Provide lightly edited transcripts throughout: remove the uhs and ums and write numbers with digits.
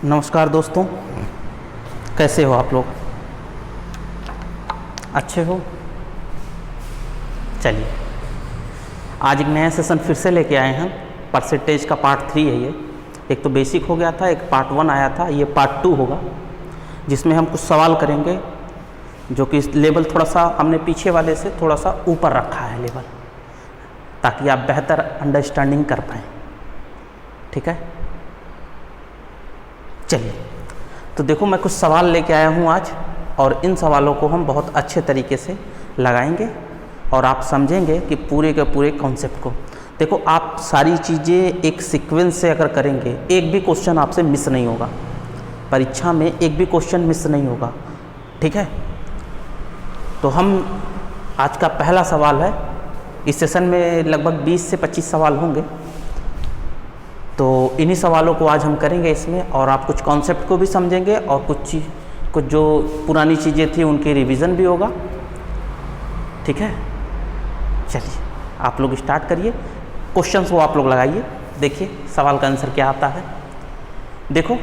नमस्कार दोस्तों, कैसे हो आप लोग? अच्छे हो? चलिए, आज एक नया सेशन फिर से लेके आए हैं। परसेंटेज का पार्ट 3 है ये। एक तो बेसिक हो गया था, एक पार्ट 1 आया था, ये पार्ट 2 होगा, जिसमें हम कुछ सवाल करेंगे जो कि लेवल थोड़ा सा हमने पीछे वाले से थोड़ा सा ऊपर रखा है लेवल, ताकि आप बेहतर अंडरस्टैंडिंग कर पाएँ। ठीक है, चलिए। तो देखो, मैं कुछ सवाल लेके आया हूँ आज, और इन सवालों को हम बहुत अच्छे तरीके से लगाएंगे और आप समझेंगे कि पूरे के पूरे कॉन्सेप्ट को। देखो, आप सारी चीज़ें एक सीक्वेंस से अगर करेंगे, एक भी क्वेश्चन आपसे मिस नहीं होगा परीक्षा में, एक भी क्वेश्चन मिस नहीं होगा। ठीक है, तो हम आज का पहला सवाल है। इस सेशन में लगभग 20 से 25 सवाल होंगे, तो इन्हीं सवालों को आज हम करेंगे इसमें, और आप कुछ कॉन्सेप्ट को भी समझेंगे और कुछ जो पुरानी चीज़ें थी उनकी रिवीजन भी होगा। ठीक है, चलिए आप लोग स्टार्ट करिए। क्वेश्चंस वो आप लोग लगाइए, देखिए सवाल का आंसर क्या आता है। देखो,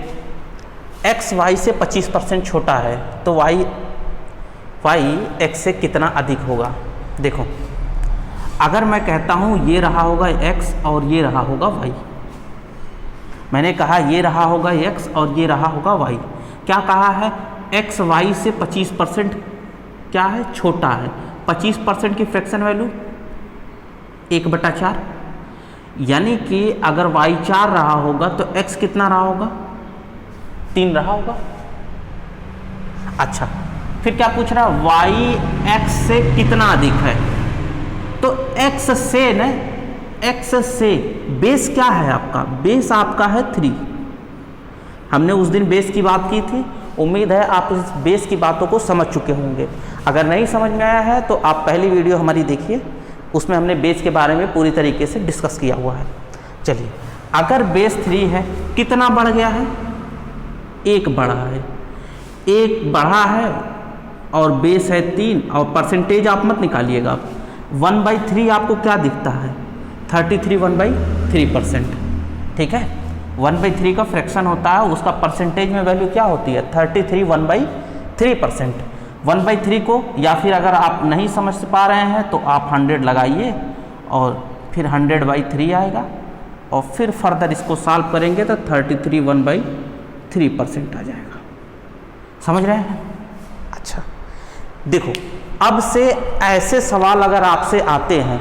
x y से 25% छोटा है तो y x से कितना अधिक होगा। देखो, अगर मैं कहता हूँ ये रहा होगा x और ये रहा होगा y, मैंने कहा ये रहा होगा x और ये रहा होगा y, क्या कहा है? x y से 25% क्या है? छोटा है। 25% की फ्रैक्शन वैल्यू 1/4, यानी कि अगर y 4 रहा होगा तो x कितना रहा होगा? 3 रहा होगा। अच्छा, फिर क्या पूछ रहा है? y x से कितना अधिक है? तो x से न, x से बेस क्या है आपका? बेस आपका है 3। हमने उस दिन बेस की बात की थी, उम्मीद है आप इस बेस की बातों को समझ चुके होंगे। अगर नहीं समझ में आया है तो आप पहली वीडियो हमारी देखिए, उसमें हमने बेस के बारे में पूरी तरीके से डिस्कस किया हुआ है। चलिए, अगर बेस 3 है, कितना बढ़ गया है? 1 बढ़ा है। 1 बढ़ा है और बेस है 3, और परसेंटेज आप मत निकालिएगा। 1/3 आपको क्या दिखता है? 33 1/3%। ठीक है, 1/3 का फ्रैक्शन होता है, उसका परसेंटेज में वैल्यू क्या होती है? 33 1/3%। 1/3 को, या फिर अगर आप नहीं समझ पा रहे हैं तो आप 100 लगाइए और फिर 100/3 आएगा, और फिर फर्दर इसको सॉल्व करेंगे तो 33 1/3% आ जाएगा। समझ रहे हैं? अच्छा, देखो, अब से ऐसे सवाल अगर आपसे आते हैं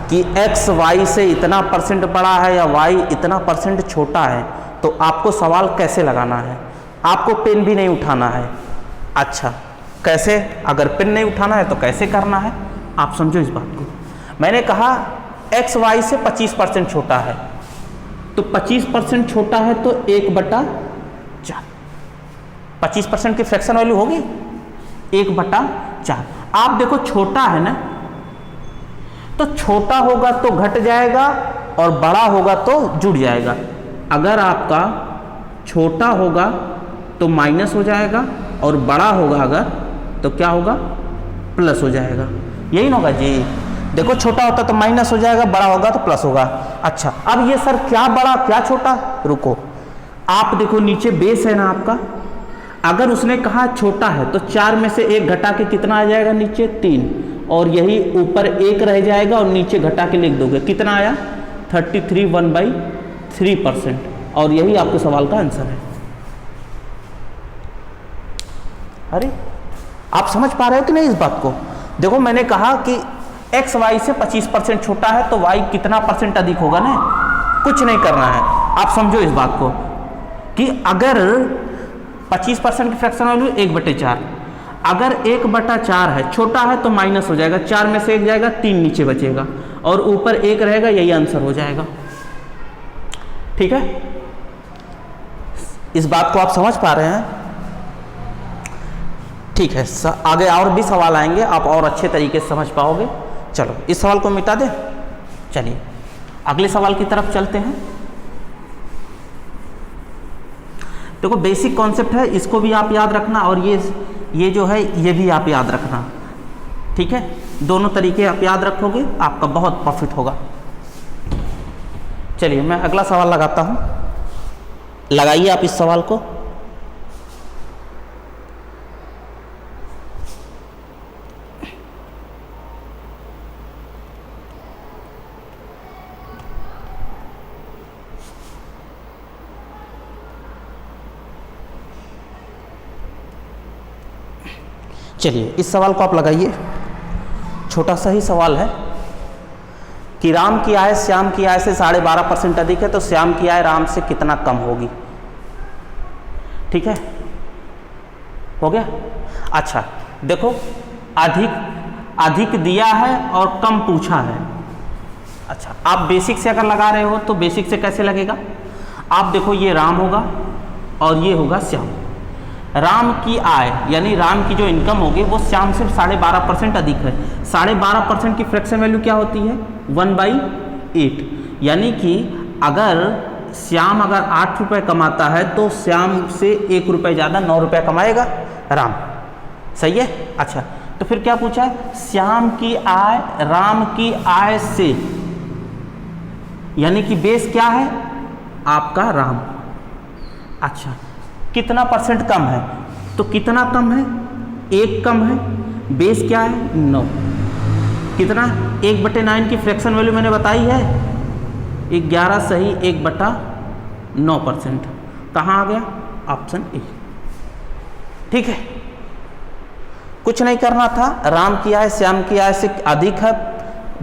कि x y से इतना % बड़ा है या y इतना % छोटा है, तो आपको सवाल कैसे लगाना है? आपको पेन भी नहीं उठाना है। अच्छा, कैसे? अगर पेन नहीं उठाना है तो कैसे करना है, आप समझो इस बात को। मैंने कहा x y से 25% छोटा है, तो 25% छोटा है तो 1/4। 25% की फ्रैक्शन वैल्यू होगी 1/4। आप देखो, छोटा है ना, तो छोटा होगा तो घट जाएगा और बड़ा होगा तो जुड़ जाएगा। अगर आपका छोटा होगा तो माइनस हो जाएगा, और बड़ा होगा अगर तो क्या होगा? प्लस हो जाएगा। यही ना होगा जी? देखो, छोटा होता तो माइनस हो जाएगा, बड़ा होगा तो प्लस होगा। अच्छा, अब ये सर क्या बड़ा क्या छोटा? रुको, आप देखो नीचे बेस है ना आपका, अगर उसने कहा छोटा है तो 4 में से 1 घटा के कितना आ जाएगा? नीचे 3, और यही ऊपर 1 रह जाएगा और नीचे घटा के लिख दोगे, कितना आया? 33 1/3%, और यही आपके सवाल का आंसर है। अरे, आप समझ पा रहे हो कि नहीं इस बात को? देखो, मैंने कहा कि x y से 25% छोटा है तो y कितना % अधिक होगा ना? कुछ नहीं करना है, आप समझो इस बात को कि अगर 25% की फ्रैक्शन वैल्यू 1/4, अगर 1/4 है, छोटा है तो माइनस हो जाएगा, 4 में से 1 जाएगा, 3 नीचे बचेगा और ऊपर 1 रहेगा, यही आंसर हो जाएगा। ठीक है, इस बात को आप समझ पा रहे हैं? ठीक है, आगे और भी सवाल आएंगे, आप और अच्छे तरीके से समझ पाओगे। चलो, इस सवाल को मिटा दें। चलिए अगले सवाल की तरफ चलते हैं। देखो, बेसिक कॉन्सेप्ट है, इसको भी आप याद रखना, और ये जो है ये भी आप याद रखना। ठीक है, दोनों तरीके आप याद रखोगे, आपका बहुत प्रॉफिट होगा। चलिए मैं अगला सवाल लगाता हूँ। लगाइए आप इस सवाल को। चलिए इस सवाल को आप लगाइए। छोटा सा ही सवाल है कि राम की आय श्याम की आय से 12.5% अधिक है, तो श्याम की आय राम से कितना कम होगी। ठीक है, हो गया। अच्छा देखो, अधिक दिया है और कम पूछा है। अच्छा, आप बेसिक से अगर लगा रहे हो तो बेसिक से कैसे लगेगा। आप देखो, ये राम होगा और ये होगा श्याम। राम की आय यानी राम की जो इनकम होगी वो श्याम से 12.5% अधिक है। 12.5% की फ्रैक्शन वैल्यू क्या होती है, 1/8। यानी कि अगर श्याम अगर 8 रुपये कमाता है तो श्याम से 1 रुपये ज़्यादा 9 रुपये कमाएगा राम। सही है। अच्छा, तो फिर क्या पूछा है, श्याम की आय राम की आय से, यानी कि बेस क्या है आपका राम। अच्छा, कितना परसेंट कम है, तो कितना कम है, 1 कम है। बेस क्या है 9। कितना, 1/9 की फ्रैक्शन वैल्यू मैंने बताई है 11 सही 1/9%। कहाँ आ गया, ऑप्शन ए। ठीक है, कुछ नहीं करना था। राम की आय श्याम की आय से अधिक है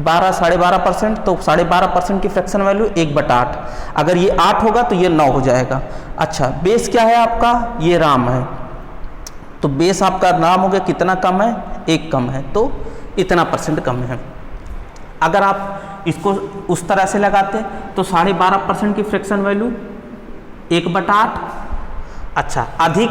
12.5%, तो 12.5% की फ्रैक्शन वैल्यू 1/8। अगर ये 8 होगा तो ये 9 हो जाएगा। अच्छा, बेस क्या है आपका, ये राम है, तो बेस आपका राम हो गया, कितना कम है, 1 कम है, तो इतना परसेंट कम है। अगर आप इसको उस तरह से लगाते तो 12.5% की फ्रैक्शन वैल्यू 1/8। अच्छा, अधिक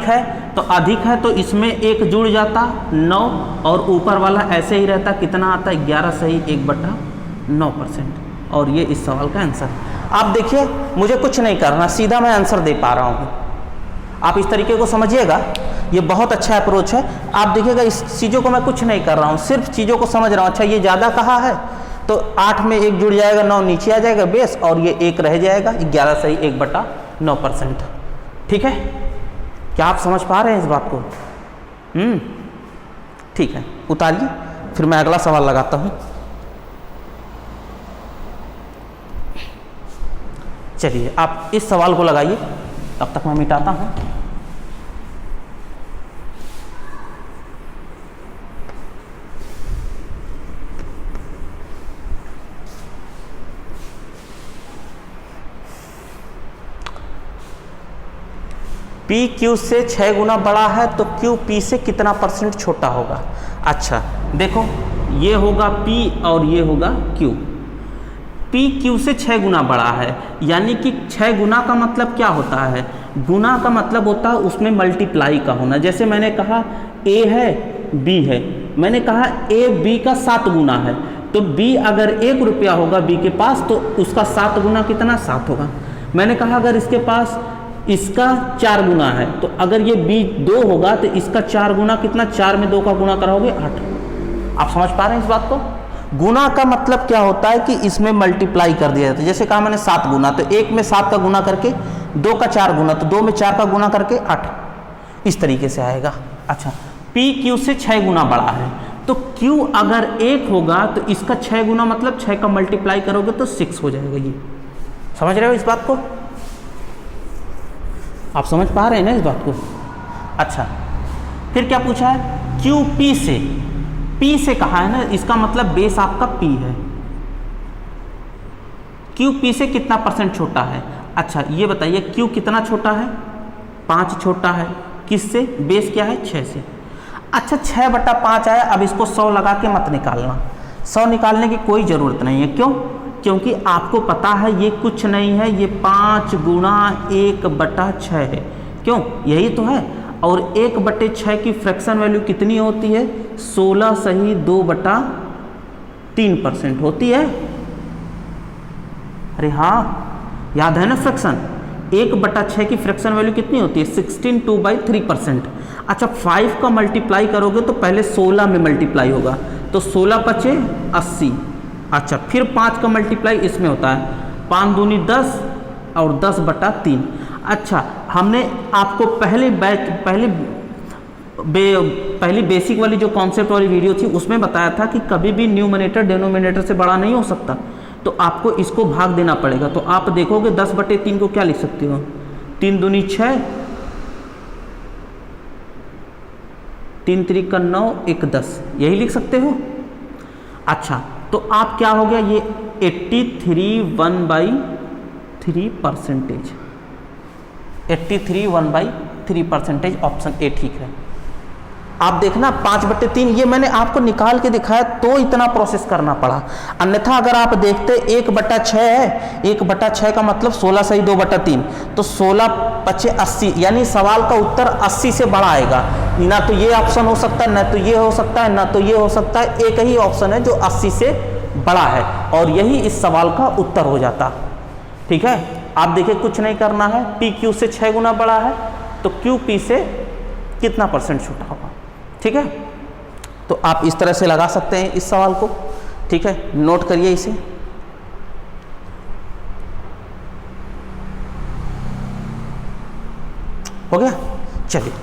है तो इसमें 1 जुड़ जाता 9, और ऊपर वाला ऐसे ही रहता, कितना आता है 11 सही 1/9%। और ये इस सवाल का आंसर। आप देखिए, मुझे कुछ नहीं करना, सीधा मैं आंसर दे पा रहा हूँ। आप इस तरीके को समझिएगा, ये बहुत अच्छा अप्रोच है। आप देखिएगा, इस चीज़ों को मैं कुछ नहीं कर रहा हूँ, सिर्फ चीज़ों को समझ रहा हूँ। अच्छा, ये ज़्यादा कहा है तो 8 में 1 जुड़ जाएगा, 9 नीचे आ जाएगा बेस, और ये 1 रह जाएगा, 11 सही 1/9%। ठीक है, क्या आप समझ पा रहे हैं इस बात को। ठीक है, उतारिए, फिर मैं अगला सवाल लगाता हूँ। चलिए आप इस सवाल को लगाइए, तब तक मैं मिटाता हूँ। P Q से 6 गुना बड़ा है तो Q P से कितना परसेंट छोटा होगा। अच्छा देखो, ये होगा P और ये होगा Q। P Q से 6 गुना बड़ा है, यानी कि 6 गुना का मतलब क्या होता है, गुना का मतलब होता है उसमें मल्टीप्लाई का होना। जैसे मैंने कहा A है B है, मैंने कहा A B का 7 गुना है, तो B अगर 1 रुपया होगा B के पास तो उसका 7 गुना कितना, 7 होगा। मैंने कहा अगर इसके पास इसका 4 गुना है, तो अगर ये B 2 होगा तो इसका 4 गुना कितना, 4 में 2 का गुना कराओगे 8। आप समझ पा रहे हैं इस बात को। गुना का मतलब क्या होता है कि इसमें मल्टीप्लाई कर दिया जाता है। जैसे कहा मैंने 7 गुना, तो 1 में 7 का गुना करके 2 का 4 गुना, तो 2 में 4 का गुना करके 8, इस तरीके से आएगा। अच्छा, P Q से 6 गुना बड़ा है, तो Q अगर 1 होगा तो इसका 6 गुना मतलब 6 का मल्टीप्लाई करोगे तो 6 हो जाएगा। ये समझ रहे हो इस बात को, आप समझ पा रहे हैं ना इस बात को। अच्छा, फिर क्या पूछा है, Q P से, P से कहा है ना, इसका मतलब बेस आपका P है। Q P से कितना परसेंट छोटा है। अच्छा ये बताइए, Q कितना छोटा है, 5 छोटा है, किससे, बेस क्या है 6 से। अच्छा 6/5 आया, अब इसको 100 लगा के मत निकालना, 100 निकालने की कोई ज़रूरत नहीं है। क्यों, क्योंकि आपको पता है ये कुछ नहीं है, ये 5 गुणा 1/6 है। क्यों, यही तो है। और 1/6 की फ्रैक्शन वैल्यू कितनी होती है, 16 सही 2/3% होती है। अरे हाँ, याद है ना फ्रैक्शन, 1/6 की फ्रैक्शन वैल्यू कितनी होती है, 16 2/3%। अच्छा 5 का मल्टीप्लाई करोगे तो पहले 16 में मल्टीप्लाई होगा, तो 16 × 80। अच्छा फिर 5 का मल्टीप्लाई इसमें होता है, 5 दूनी 10 और 10/3। अच्छा, हमने आपको पहली बेसिक वाली जो कॉन्सेप्ट वाली वीडियो थी उसमें बताया था कि कभी भी न्यूमरेटर डिनोमिनेटर से बड़ा नहीं हो सकता, तो आपको इसको भाग देना पड़ेगा। तो आप देखोगे 10/3 को क्या लिख सकते हो, 3 दूनी 6, 3 त्रिक 9, 1 10, यही लिख सकते हो। अच्छा, तो आप क्या हो गया, ये 83 1/3%, 83 1/3%, ऑप्शन ए ठीक है। आप देखना 5/3 ये मैंने आपको निकाल के दिखाया तो इतना प्रोसेस करना पड़ा, अन्यथा अगर आप देखते 1/6 है, 1/6 का मतलब 16 सही 2/3, तो 16 × 80, यानी सवाल का उत्तर 80 से बड़ा आएगा। ना तो ये ऑप्शन हो सकता है, ना तो ये हो सकता है, ना तो ये हो सकता है, एक ही ऑप्शन है जो 80 से बड़ा है, और यही इस सवाल का उत्तर हो जाता। ठीक है, आप देखिए कुछ नहीं करना है, P Q से 6 गुना बड़ा है, तो Q P से कितना % छोटा होगा। ठीक है, तो आप इस तरह से लगा सकते हैं इस सवाल को। ठीक है, नोट करिए इसे। हो गया, चलिए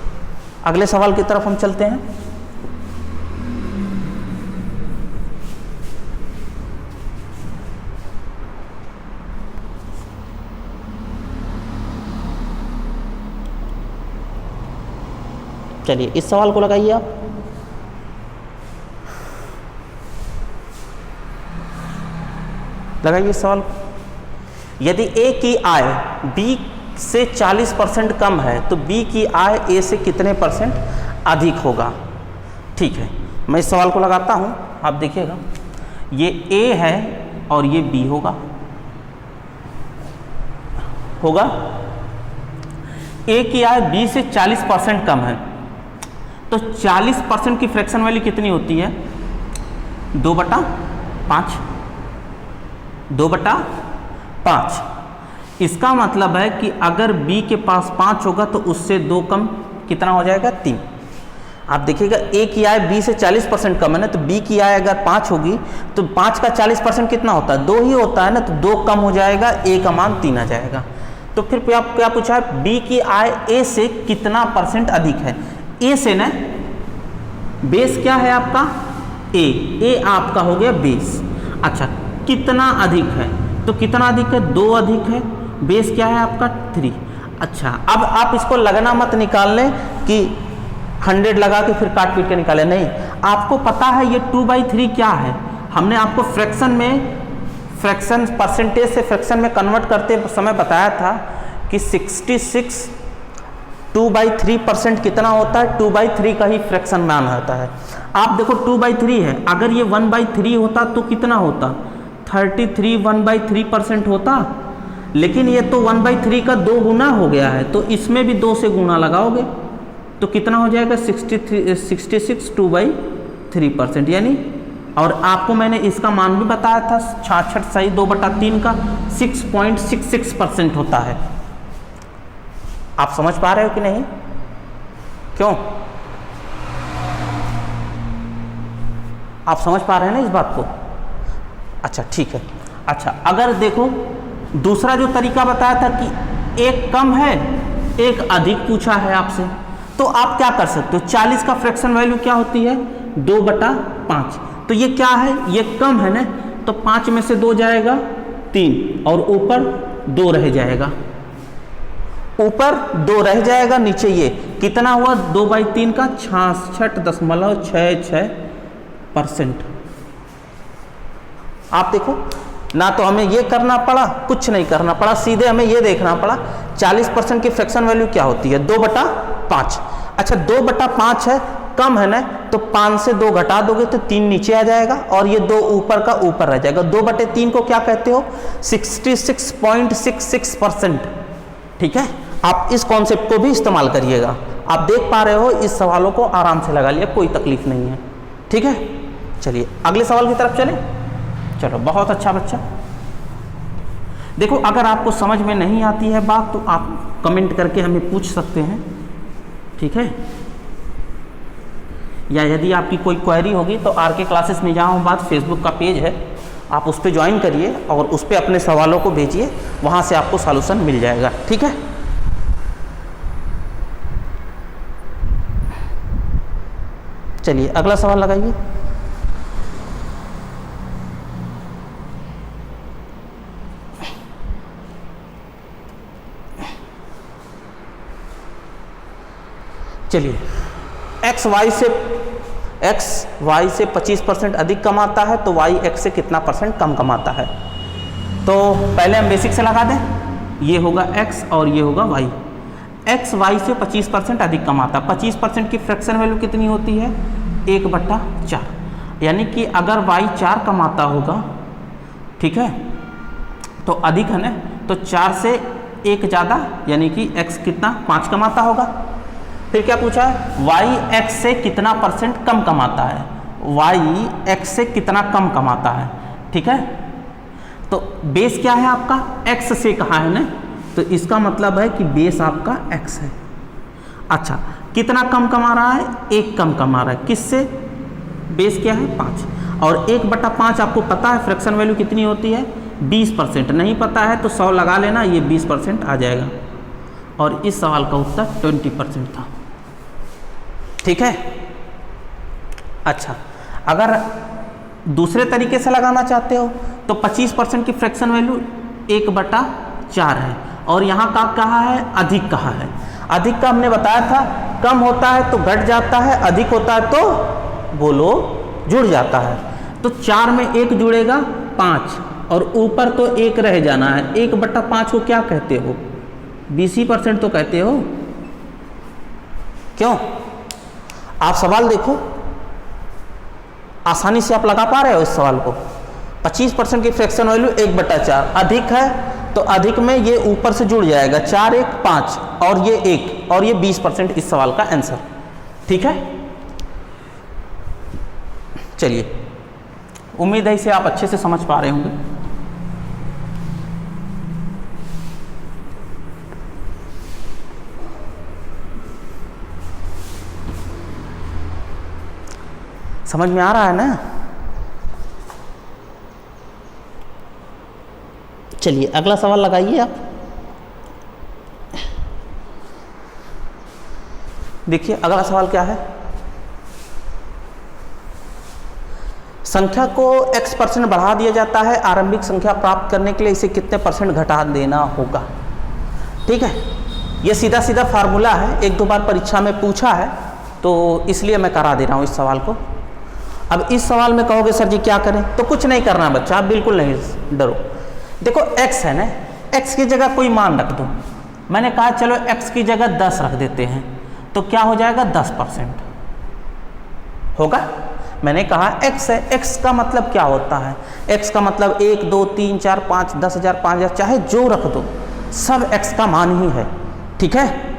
अगले सवाल की तरफ हम चलते हैं। चलिए इस सवाल को लगाइए आप। लगाइए इस सवाल को। यदि ए की आय बी से 40% कम है तो बी की आय ए से कितने % अधिक होगा। ठीक है, मैं इस सवाल को लगाता हूं, आप देखिएगा, ये ए है और ये बी होगा। ए की आय बी से 40% कम है, तो 40% की फ्रैक्शन वैल्यू कितनी होती है, 2/5, 2/5। इसका मतलब है कि अगर B के पास 5 होगा तो उससे 2 कम कितना हो जाएगा, 3। आप देखिएगा A की आय B से 40% कम है ना, तो B की आय अगर 5 होगी तो 5 का 40% कितना होता है, 2 ही होता है ना, तो 2 कम हो जाएगा, A का मान 3 आ जाएगा। तो फिर आप क्या पूछा है, B की आय A से कितना % अधिक है। A से ना, बेस क्या है आपका, A आपका हो गया बेस। अच्छा, कितना अधिक है, तो कितना अधिक है, 2 अधिक है, बेस क्या है आपका 3। अच्छा, अब आप इसको लगना मत निकाल लें कि 100 लगा के फिर काट पीट के निकाले, नहीं, आपको पता है ये 2/3 क्या है। हमने आपको फ्रैक्शन परसेंटेज से फ्रैक्शन में कन्वर्ट करते समय बताया था कि 66 2/3% कितना होता है, 2/3 का ही फ्रैक्शन मान होता है। आप देखो 2/3 है, अगर ये 1/3 होता तो कितना होता, 33 1/3% होता, लेकिन ये तो 1/3 का 2 गुना हो गया है, तो इसमें भी 2 से गुना लगाओगे तो कितना हो जाएगा, 66 2/3%, यानी, और आपको मैंने इसका मान भी बताया था 66 सही 2/3 का 6.66% होता है। आप समझ पा रहे हो कि नहीं, क्यों, आप समझ पा रहे हैं ना इस बात को। अच्छा ठीक है। अच्छा, अगर देखो दूसरा जो तरीका बताया था कि एक कम है एक अधिक पूछा है आपसे, तो आप क्या कर सकते हो, 40 का फ्रैक्शन वैल्यू क्या होती है, 2/5, तो ये क्या है, ये कम है ना, तो 5 में से 2 जाएगा 3 और ऊपर 2 रह जाएगा, ऊपर 2 रह जाएगा, नीचे ये कितना हुआ, 2/3 का 66.66%। आप देखो ना, तो हमें ये करना पड़ा, कुछ नहीं करना पड़ा, सीधे हमें ये देखना पड़ा 40% की फ्रैक्शन वैल्यू क्या होती है, 2/5। अच्छा 2/5 है, कम है ना, तो 5 से 2 घटा दोगे तो 3 नीचे आ जाएगा और ये 2 ऊपर का ऊपर रह जाएगा। 2/3 को क्या कहते हो, 66.66%। ठीक है, आप इस कॉन्सेप्ट को भी इस्तेमाल करिएगा। आप देख पा रहे हो, इस सवालों को आराम से लगा लिया, कोई तकलीफ नहीं है। ठीक है, चलिए अगले सवाल की तरफ चलें। चलो, बहुत अच्छा बच्चा। देखो, अगर आपको समझ में नहीं आती है बात तो आप कमेंट करके हमें पूछ सकते हैं, ठीक है, या यदि आपकी कोई क्वेरी होगी तो आर के क्लासेस में जहाँ बात फेसबुक का पेज है, आप उस पर ज्वाइन करिए और उस पर अपने सवालों को भेजिए, वहाँ से आपको सॉल्यूशन मिल जाएगा। ठीक है, चलिए अगला सवाल लगाइए। चलिए एक्स वाई से 25% अधिक कमाता है तो वाई एक्स से कितना परसेंट कम कमाता है। तो पहले हम बेसिक से लगा दें, ये होगा एक्स और ये होगा वाई। एक्स वाई से 25% अधिक कमाता है, 25% की फ्रैक्शन वैल्यू कितनी होती है 1/4, यानी कि अगर वाई 4 कमाता होगा, ठीक है, तो अधिक है ना, तो 4 से 1 ज़्यादा यानी कि एक्स कितना 5 कमाता होगा। फिर क्या पूछा है, वाई एक्स से कितना परसेंट कम कमाता है, वाई एक्स से कितना कम कमाता है, ठीक है। तो बेस क्या है आपका, एक्स से कहा है ना, तो इसका मतलब है कि बेस आपका एक्स है। अच्छा कितना कम कमा रहा है, 1 कम कमा रहा है, किससे, बेस क्या है 5, और 1/5 आपको पता है फ्रैक्शन वैल्यू कितनी होती है 20%, नहीं पता है तो 100 लगा लेना, ये 20% आ जाएगा। और इस सवाल का उत्तर 20% था, ठीक है। अच्छा अगर दूसरे तरीके से लगाना चाहते हो तो 25% की फ्रैक्शन वैल्यू 1/4 है, और यहाँ का कहा है अधिक कहा है। अधिक का हमने बताया था कम होता है तो घट जाता है, अधिक होता है तो बोलो जुड़ जाता है। तो 4 में 1 जुड़ेगा 5, और ऊपर तो 1 रह जाना है। 1/5 को क्या कहते हो, 20% तो कहते हो। क्यों, आप सवाल देखो, आसानी से आप लगा पा रहे हो इस सवाल को। 25% की फ्रैक्शन वैल्यू 1/4, अधिक है तो अधिक में ये ऊपर से जुड़ जाएगा, 4 1 5 और ये 1 और ये 20% इस सवाल का आंसर, ठीक है। चलिए उम्मीद है इसे आप अच्छे से समझ पा रहे होंगे। समझ में आ रहा है ना। चलिए अगला सवाल लगाइए आप। देखिए अगला सवाल क्या है, संख्या को x% बढ़ा दिया जाता है, आरंभिक संख्या प्राप्त करने के लिए इसे कितने % घटा देना होगा। ठीक है, ये सीधा सीधा फार्मूला है, 1-2 बार परीक्षा में पूछा है तो इसलिए मैं करा दे रहा हूँ इस सवाल को। अब इस सवाल में कहोगे सर जी क्या करें, तो कुछ नहीं करना बच्चा, आप बिल्कुल नहीं डरो। देखो x है ना, x की जगह कोई मान रख दो। मैंने कहा चलो x की जगह 10 रख देते हैं, तो क्या हो जाएगा 10% होगा। मैंने कहा x है, x का मतलब क्या होता है, x का मतलब 1 2 3 4 5 10,000 5,000 चाहे जो रख दो, सब x का मान ही है। ठीक है,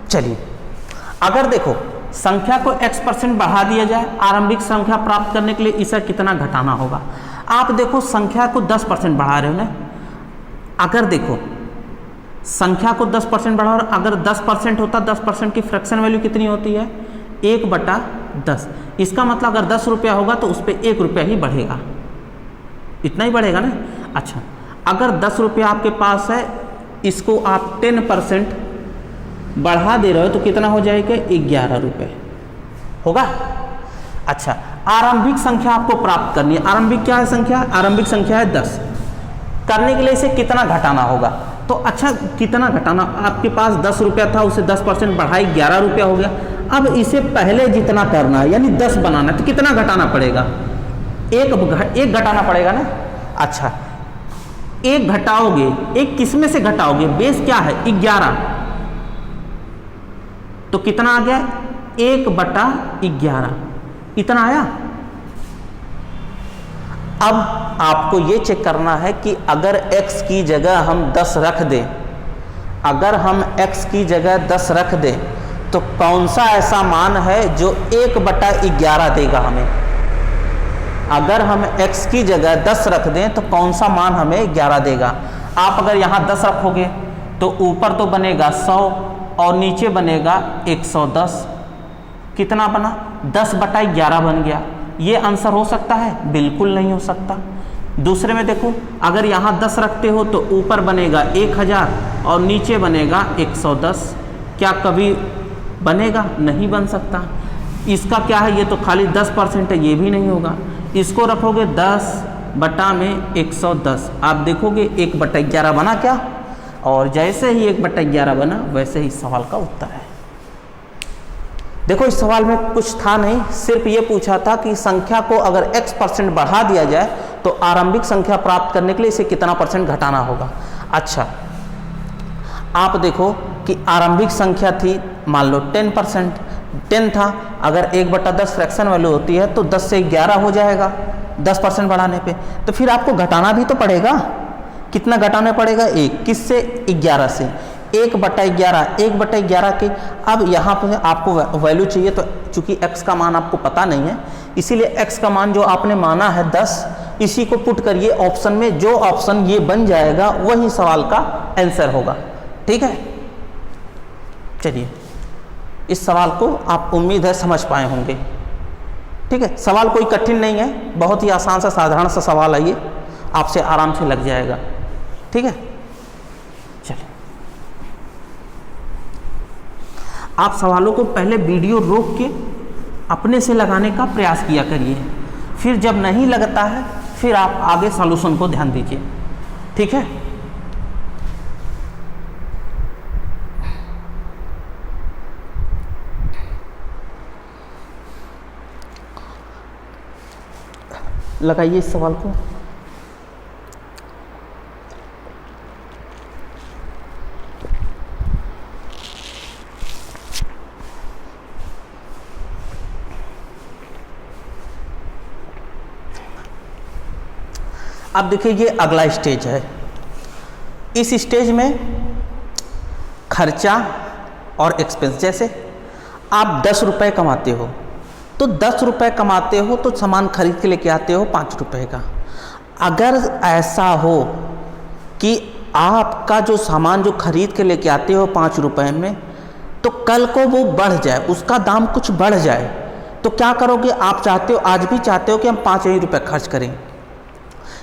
चलिए अगर देखो संख्या को x% बढ़ा दिया जाए, आरंभिक संख्या प्राप्त करने के लिए इसे कितना घटाना होगा। आप देखो संख्या को 10% बढ़ा रहे हो ना, अगर देखो संख्या को 10% बढ़ा, और अगर 10% होता, 10% की फ्रैक्शन वैल्यू कितनी होती है 1/10। इसका मतलब अगर 10 रुपया होगा तो उस पर 1 रुपया ही बढ़ेगा, इतना ही बढ़ेगा ना। अच्छा अगर 10 रुपया आपके पास है, इसको आप 10% बढ़ा दे रहे हो तो कितना हो जाएगा 11 रुपये होगा। अच्छा आरंभिक संख्या आपको प्राप्त करनी है, आरंभिक क्या है संख्या, आरंभिक संख्या है 10, करने के लिए इसे कितना घटाना होगा। तो अच्छा कितना घटाना, आपके पास 10 रुपया था, उसे 10% बढ़ाई 11 रुपया हो गया। अब इसे पहले जितना करना है यानी 10 बनाना है तो कितना घटाना पड़ेगा, एक घटाना पड़ेगा ना। अच्छा एक घटाओगे, एक किस में से घटाओगे, बेस क्या है 11, तो कितना आ गया 1/11, इतना आया। अब आपको ये चेक करना है कि अगर x की जगह हम 10 रख दें, अगर हम x की जगह 10 रख दें तो कौन सा ऐसा मान है जो 1/11 देगा हमें। अगर हम x की जगह 10 रख दें तो कौन सा मान हमें 11 देगा। आप अगर यहाँ 10 रखोगे तो ऊपर तो बनेगा 100 और नीचे बनेगा 110, कितना बना 10/11 बन गया। ये आंसर हो सकता है, बिल्कुल नहीं हो सकता। दूसरे में देखो, अगर यहाँ 10 रखते हो तो ऊपर बनेगा 1000 और नीचे बनेगा 110, क्या कभी बनेगा, नहीं बन सकता। इसका क्या है, ये तो खाली 10% है, ये भी नहीं होगा। इसको रखोगे 10 बटा में 110, आप देखोगे 1/11 बना क्या, और जैसे ही 1/11 बना वैसे ही सवाल का उत्तर है। देखो इस सवाल में कुछ था नहीं, सिर्फ ये पूछा था कि संख्या को अगर x% बढ़ा दिया जाए तो आरंभिक संख्या प्राप्त करने के लिए इसे कितना % घटाना होगा। अच्छा, आप देखो कि आरंभिक संख्या थी मान लो 10%, 10 था, अगर 1/10 फ्रैक्शन वैल्यू होती है तो 10 से 11 हो जाएगा 10% बढ़ाने पे, तो फिर आपको घटाना भी तो पड़ेगा। कितना घटाना पड़ेगा, 1, किससे, 11 से, 1/11 के। अब यहाँ पर आपको वैल्यू चाहिए, तो चूंकि x का मान आपको पता नहीं है, इसीलिए x का मान जो आपने माना है 10, इसी को पुट करिए ऑप्शन में, जो ऑप्शन ये बन जाएगा वही सवाल का आंसर होगा। ठीक है, चलिए इस सवाल को आप उम्मीद है समझ पाए होंगे। ठीक है, सवाल कोई कठिन नहीं है, बहुत ही आसान सा साधारण सा सवाल है ये, आपसे आराम से लग जाएगा। ठीक है, चलिए आप सवालों को पहले वीडियो रोक के अपने से लगाने का प्रयास किया करिए, फिर जब नहीं लगता है फिर आप आगे सॉल्यूशन को ध्यान दीजिए। ठीक है, लगाइए इस सवाल को। अब देखिए ये अगला स्टेज है। इस स्टेज में खर्चा और एक्सपेंस, जैसे आप 10 रुपये कमाते हो तो 10 रुपये कमाते हो तो सामान खरीद के लेके आते हो 5 रुपये का। अगर ऐसा हो कि आपका जो सामान जो खरीद के लेके आते हो 5 रुपये में, तो कल को वो बढ़ जाए, उसका दाम कुछ बढ़ जाए, तो क्या करोगे, आप चाहते हो, आज भी चाहते हो कि हम 5 ही रुपये खर्च करें,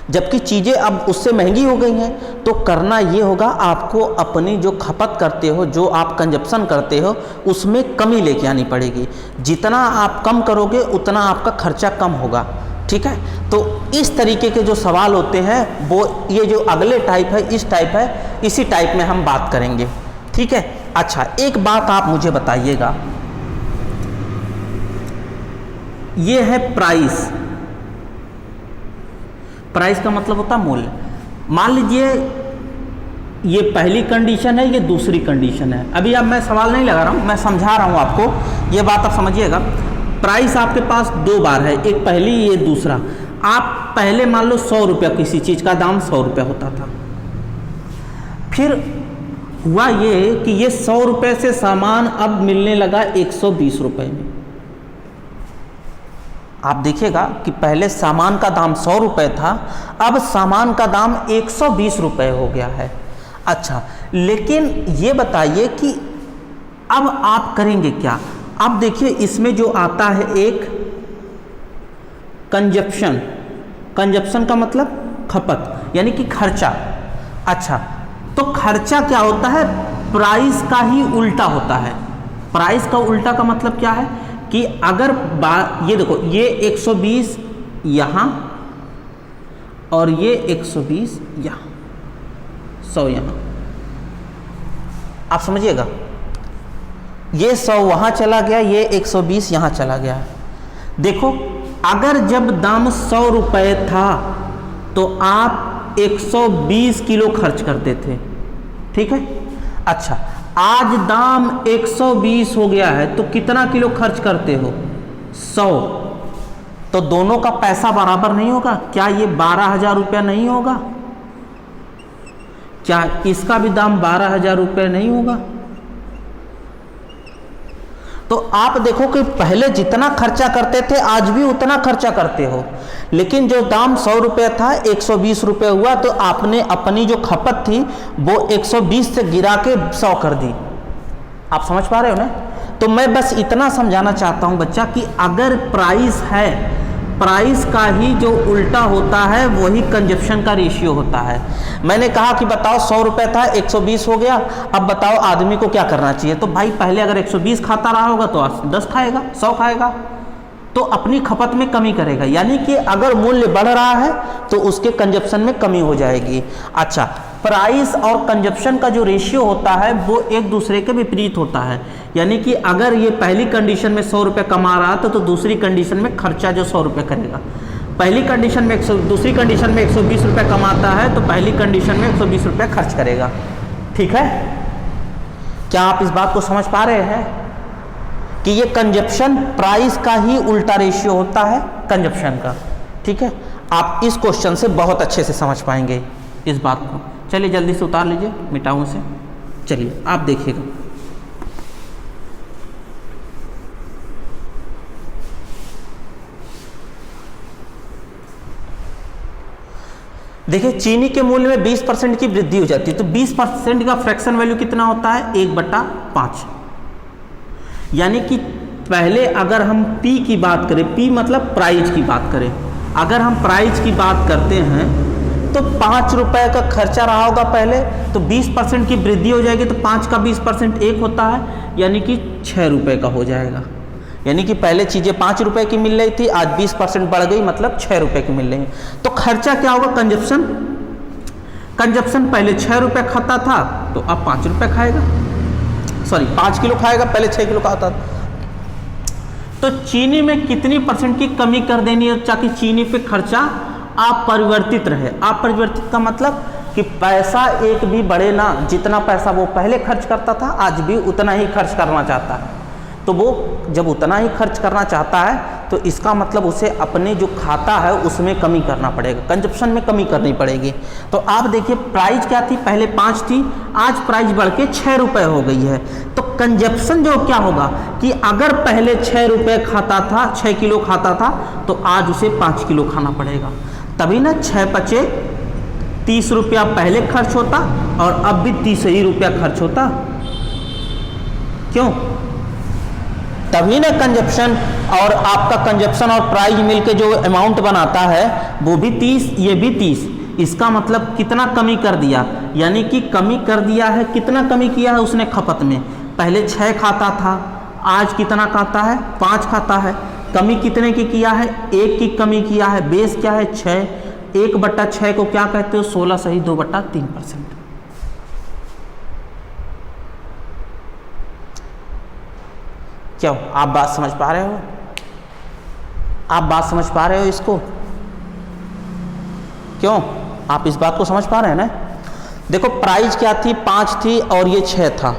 जबकि चीज़ें अब उससे महंगी हो गई हैं। तो करना ये होगा, आपको अपनी जो खपत करते हो, जो आप कंजप्शन करते हो, उसमें कमी लेके आनी पड़ेगी। जितना आप कम करोगे उतना आपका खर्चा कम होगा। ठीक है, तो इस तरीके के जो सवाल होते हैं वो ये जो अगले टाइप है, इस टाइप है, इसी टाइप में हम बात करेंगे। ठीक है, अच्छा एक बात आप मुझे बताइएगा, ये है प्राइस। प्राइस का मतलब होता है मूल्य। मान लीजिए ये पहली कंडीशन है, ये दूसरी कंडीशन है। अभी अब मैं सवाल नहीं लगा रहा हूँ, मैं समझा रहा हूँ आपको, ये बात आप समझिएगा। प्राइस आपके पास 2 बार है, एक पहली, ये दूसरा। आप पहले मान लो 100 रुपया, किसी चीज़ का दाम 100 रुपया होता था, फिर हुआ ये कि ये 100 रुपये से सामान अब मिलने लगा 120 रुपये में। आप देखिएगा कि पहले सामान का दाम 100 रुपये था, अब सामान का दाम 120 रुपये हो गया है। अच्छा, लेकिन ये बताइए कि अब आप करेंगे क्या। अब देखिए इसमें जो आता है एक कंजप्शन। कंजप्शन का मतलब खपत, यानी कि खर्चा। अच्छा, तो खर्चा क्या होता है, प्राइस का ही उल्टा होता है। प्राइस का उल्टा का मतलब क्या है कि अगर ये देखो, ये 120 यहाँ और ये 120 यहाँ, 100 यहाँ, आप समझिएगा, ये 100 वहाँ चला गया, ये 120 यहाँ चला गया। देखो अगर जब दाम 100 रुपये था तो आप 120 किलो खर्च करते थे। ठीक है, अच्छा आज दाम 120 हो गया है तो कितना किलो खर्च करते हो, 100। तो दोनों का पैसा बराबर नहीं होगा क्या, ये 12,000 रुपया नहीं होगा क्या, इसका भी दाम 12,000 रुपये नहीं होगा। तो आप देखो कि पहले जितना खर्चा करते थे आज भी उतना खर्चा करते हो, लेकिन जो दाम 100 रुपये था 120 रुपये हुआ, तो आपने अपनी जो खपत थी वो 120 से गिरा के 100 कर दी। आप समझ पा रहे हो ना। तो मैं बस इतना समझाना चाहता हूं बच्चा कि अगर प्राइस है प्राइस का ही जो उल्टा होता है वही कंजप्शन का रेशियो होता है। मैंने कहा कि बताओ 100 रुपये था 120 हो गया, अब बताओ आदमी को क्या करना चाहिए। तो भाई पहले अगर 120 खाता रहा होगा तो आज 10 खाएगा, 100 खाएगा, तो अपनी खपत में कमी करेगा। यानी कि अगर मूल्य बढ़ रहा है तो उसके कंजप्शन में कमी हो जाएगी। अच्छा, प्राइस और कंजप्शन का जो रेशियो होता है वो एक दूसरे के विपरीत होता है। यानी कि अगर ये पहली कंडीशन में 100 रुपये कमा रहा था तो दूसरी कंडीशन में खर्चा जो 100 रुपये करेगा। पहली कंडीशन में दूसरी कंडीशन में 120 रुपये कमाता है तो पहली कंडीशन में 120 रुपये खर्च करेगा। ठीक है, क्या आप इस बात को समझ पा रहे हैं कि ये कंजप्शन प्राइस का ही उल्टा रेशियो होता है कंजप्शन का। ठीक है, आप इस क्वेश्चन से बहुत अच्छे से समझ पाएंगे इस बात को। चलिए जल्दी से उतार लीजिए, मिटाऊं से। चलिए आप देखिएगा, देखिए चीनी के मूल्य में 20% की वृद्धि हो जाती है तो 20% का फ्रैक्शन वैल्यू कितना होता है? 1/5। यानी कि पहले अगर हम P की बात करें, P मतलब प्राइस की बात करें, अगर हम प्राइस की बात करते हैं तो 5 रुपए का खर्चा रहा होगा पहले, तो 20% की वृद्धि हो जाएगी तो 5 का 20% 1 होता है, यानी कि 6 रुपए का हो जाएगा। यानी कि पहले चीज़ें 5 रुपए की मिल रही थी, आज 20% बढ़ गई, मतलब 6 रुपए की मिल रही है। तो खर्चा क्या होगा? कंजप्शन पहले 6 रुपए खाता था तो अब 5 रुपए खाएगा, सॉरी 5 किलो खाएगा, पहले 6 किलो खाता था। तो चीनी में कितनी % की कमी कर देनी है ताकि चीनी पे खर्चा अपरिवर्तित रहे? अपरिवर्तित का मतलब कि पैसा एक भी बढ़े ना, जितना पैसा वो पहले खर्च करता था आज भी उतना ही खर्च करना चाहता है। तो वो जब उतना ही खर्च करना चाहता है तो इसका मतलब उसे अपने जो खाता है उसमें कमी करना पड़ेगा, कंजप्शन में कमी करनी पड़ेगी। तो आप देखिए प्राइस क्या थी? पहले 5 थी, आज प्राइस बढ़ के 6 रुपये हो गई है। तो कंजप्शन जो क्या होगा कि अगर पहले 6 रुपये खाता था, 6 किलो खाता था, तो आज उसे 5 किलो खाना पड़ेगा। तभी ना 6 पचे 30 रुपया पहले खर्च होता और अब भी 30 ही रुपया खर्च होता। क्यों? तभी ना कंजप्शन और आपका कंजप्शन और प्राइस मिलके जो अमाउंट बनाता है वो भी 30, ये भी 30। इसका मतलब कितना कमी कर दिया? यानी कि कमी कर दिया है, कितना कमी किया है उसने खपत में? पहले 6 खाता था, आज कितना खाता है? 5 खाता है। कमी कितने की किया है? 1 की कमी किया है। बेस क्या है? 6। 1/6 को क्या कहते हो? 16 सही 2/3%। क्यों? आप बात समझ पा रहे हो? आप बात समझ पा रहे हो इसको? क्यों? आप इस बात को समझ पा रहे हैं ना? देखो प्राइस क्या थी? 5 थी और ये 6 था,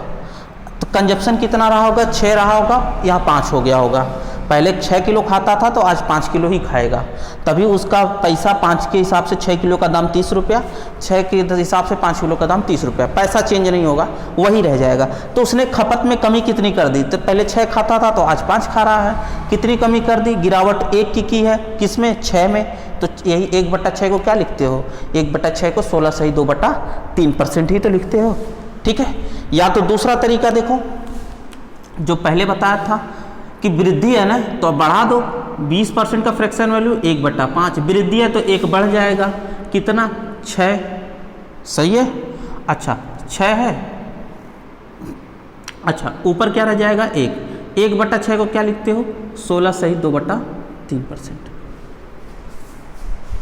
तो कंजप्शन कितना रहा होगा? 6 रहा होगा, यहाँ 5 हो गया होगा। पहले 6 किलो खाता था तो आज 5 किलो ही खाएगा, तभी उसका पैसा 5 के हिसाब से 6 किलो का दाम 30 रुपया, 6 के हिसाब से 5 किलो का दाम 30 रुपया। पैसा चेंज नहीं होगा, वही रह जाएगा। तो उसने खपत में कमी कितनी कर दी? तो पहले 6 खाता था तो आज 5 खा रहा है। कितनी कमी कर दी? गिरावट 1 की है। किसमें? 6 में। तो यही 1/6 को क्या लिखते हो? 1/6 को 16 सही 2/3% ही तो लिखते हो। ठीक है। या तो दूसरा तरीका देखो जो पहले बताया था कि वृद्धि है ना तो बढ़ा दो, 20% का फ्रैक्शन वैल्यू 1/5, वृद्धि है तो 1 बढ़ जाएगा। कितना? 6। सही है। अच्छा 6 है। अच्छा ऊपर क्या रह जाएगा? 1। 1/6 को क्या लिखते हो? 16 सही 2/3%।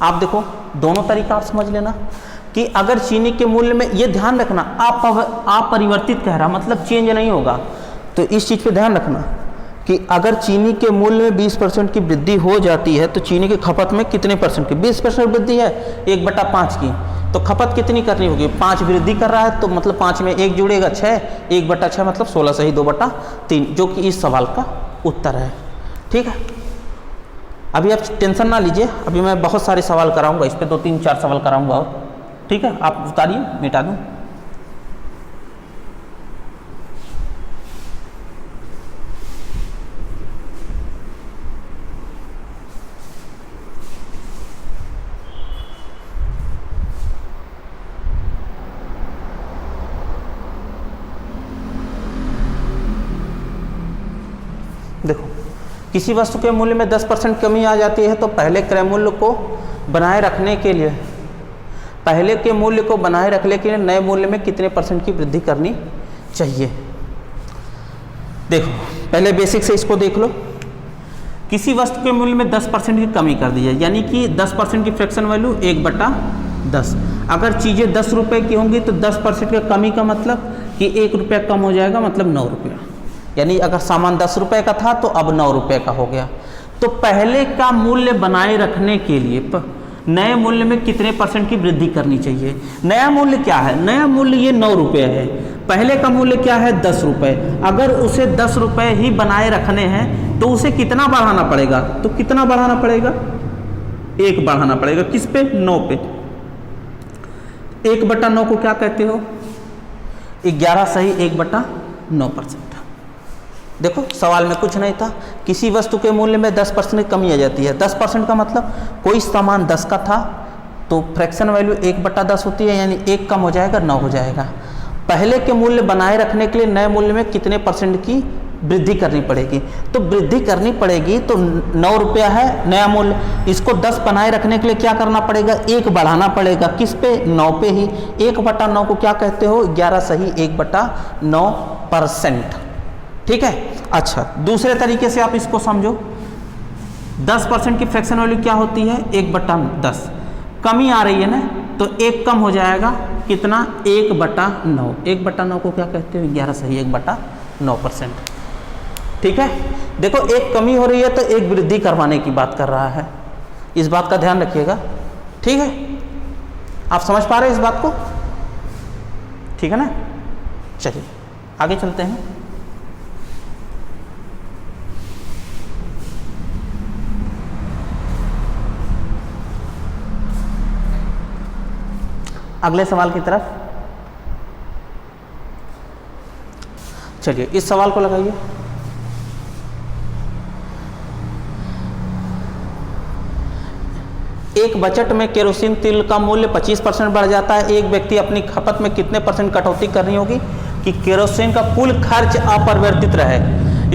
आप देखो दोनों तरीका आप समझ लेना कि अगर चीनी के मूल्य में, ये ध्यान रखना आप परिवर्तित कह रहा मतलब चेंज नहीं होगा, तो इस चीज़ पे ध्यान रखना कि अगर चीनी के मूल्य में 20% की वृद्धि हो जाती है तो चीनी की खपत में कितने % की? 20% वृद्धि है 1/5 की, तो खपत कितनी करनी होगी? 5 वृद्धि कर रहा है तो मतलब 5 में 1 जुड़ेगा 6, 1/6 मतलब 16 सही 2/3, जो कि इस सवाल का उत्तर है। ठीक है। अभी आप टेंशन ना लीजिए, अभी मैं बहुत सारे सवाल कराऊंगा, इस पर 2-3-4 सवाल कराऊंगा और। ठीक है, आप उतारिए, मिटा दूँ। देखो किसी वस्तु के मूल्य में 10% कमी आ जाती है तो पहले क्रय मूल्य को बनाए रखने के लिए, पहले के मूल्य को बनाए रखने के लिए नए मूल्य में कितने % की वृद्धि करनी चाहिए। देखो पहले बेसिक से इसको देख लो। किसी वस्तु के मूल्य में 10% की कमी कर दी जाए, यानी कि 10% की फ्रैक्शन वैल्यू 1/10। अगर चीज़ें 10 रुपये की होंगी तो 10% की कमी का मतलब कि 1 रुपया कम हो जाएगा, मतलब 9 रुपया। यानी अगर सामान 10 रुपये का था तो अब 9 रुपये का हो गया। तो पहले का मूल्य बनाए रखने के लिए नए मूल्य में कितने % की वृद्धि करनी चाहिए। नया मूल्य क्या है, नया मूल्य ये 9 रुपये है, पहले का मूल्य क्या है 10 रुपये। अगर उसे 10 रुपये ही बनाए रखने हैं तो उसे कितना बढ़ाना पड़ेगा, तो कितना बढ़ाना पड़ेगा, 1 बढ़ाना पड़ेगा। किस पे, 9 पे। 1/9 को क्या कहते हो, 11 सही 1/9%। देखो सवाल में कुछ नहीं था, किसी वस्तु के मूल्य में 10% की कमी आ जाती है। 10% का मतलब कोई सामान 10 का था तो फ्रैक्शन वैल्यू 1/10 होती है, यानी 1 कम हो जाएगा 9 हो जाएगा। पहले के मूल्य बनाए रखने के लिए नए मूल्य में कितने % की वृद्धि करनी पड़ेगी, तो वृद्धि करनी पड़ेगी तो 9 रुपया है नया मूल्य, इसको 10 बनाए रखने के लिए क्या करना पड़ेगा, 1 बढ़ाना पड़ेगा। किस पे, 9 पे ही। 1/9 को क्या कहते हो, 11 सही 1/9%। ठीक है। अच्छा दूसरे तरीके से आप इसको समझो, 10% की फ्रैक्शन वैल्यू क्या होती है, 1/10। कमी आ रही है ना, तो 1 कम हो जाएगा, कितना, 1/9। 1/9 को क्या कहते हो, 11 सही 1/9%। ठीक है। देखो एक कमी हो रही है तो एक वृद्धि करवाने की बात कर रहा है, इस बात का ध्यान रखिएगा। ठीक है, आप समझ पा रहे हैं इस बात को, ठीक है ना। चलिए आगे चलते हैं। अगले सवाल की तरफ चलिए, इस सवाल को लगाइए। एक बजट में केरोसिन तेल का मूल्य 25% बढ़ जाता है, एक व्यक्ति अपनी खपत में कितने % कटौती करनी होगी कि केरोसिन का कुल खर्च अपरिवर्तित रहे।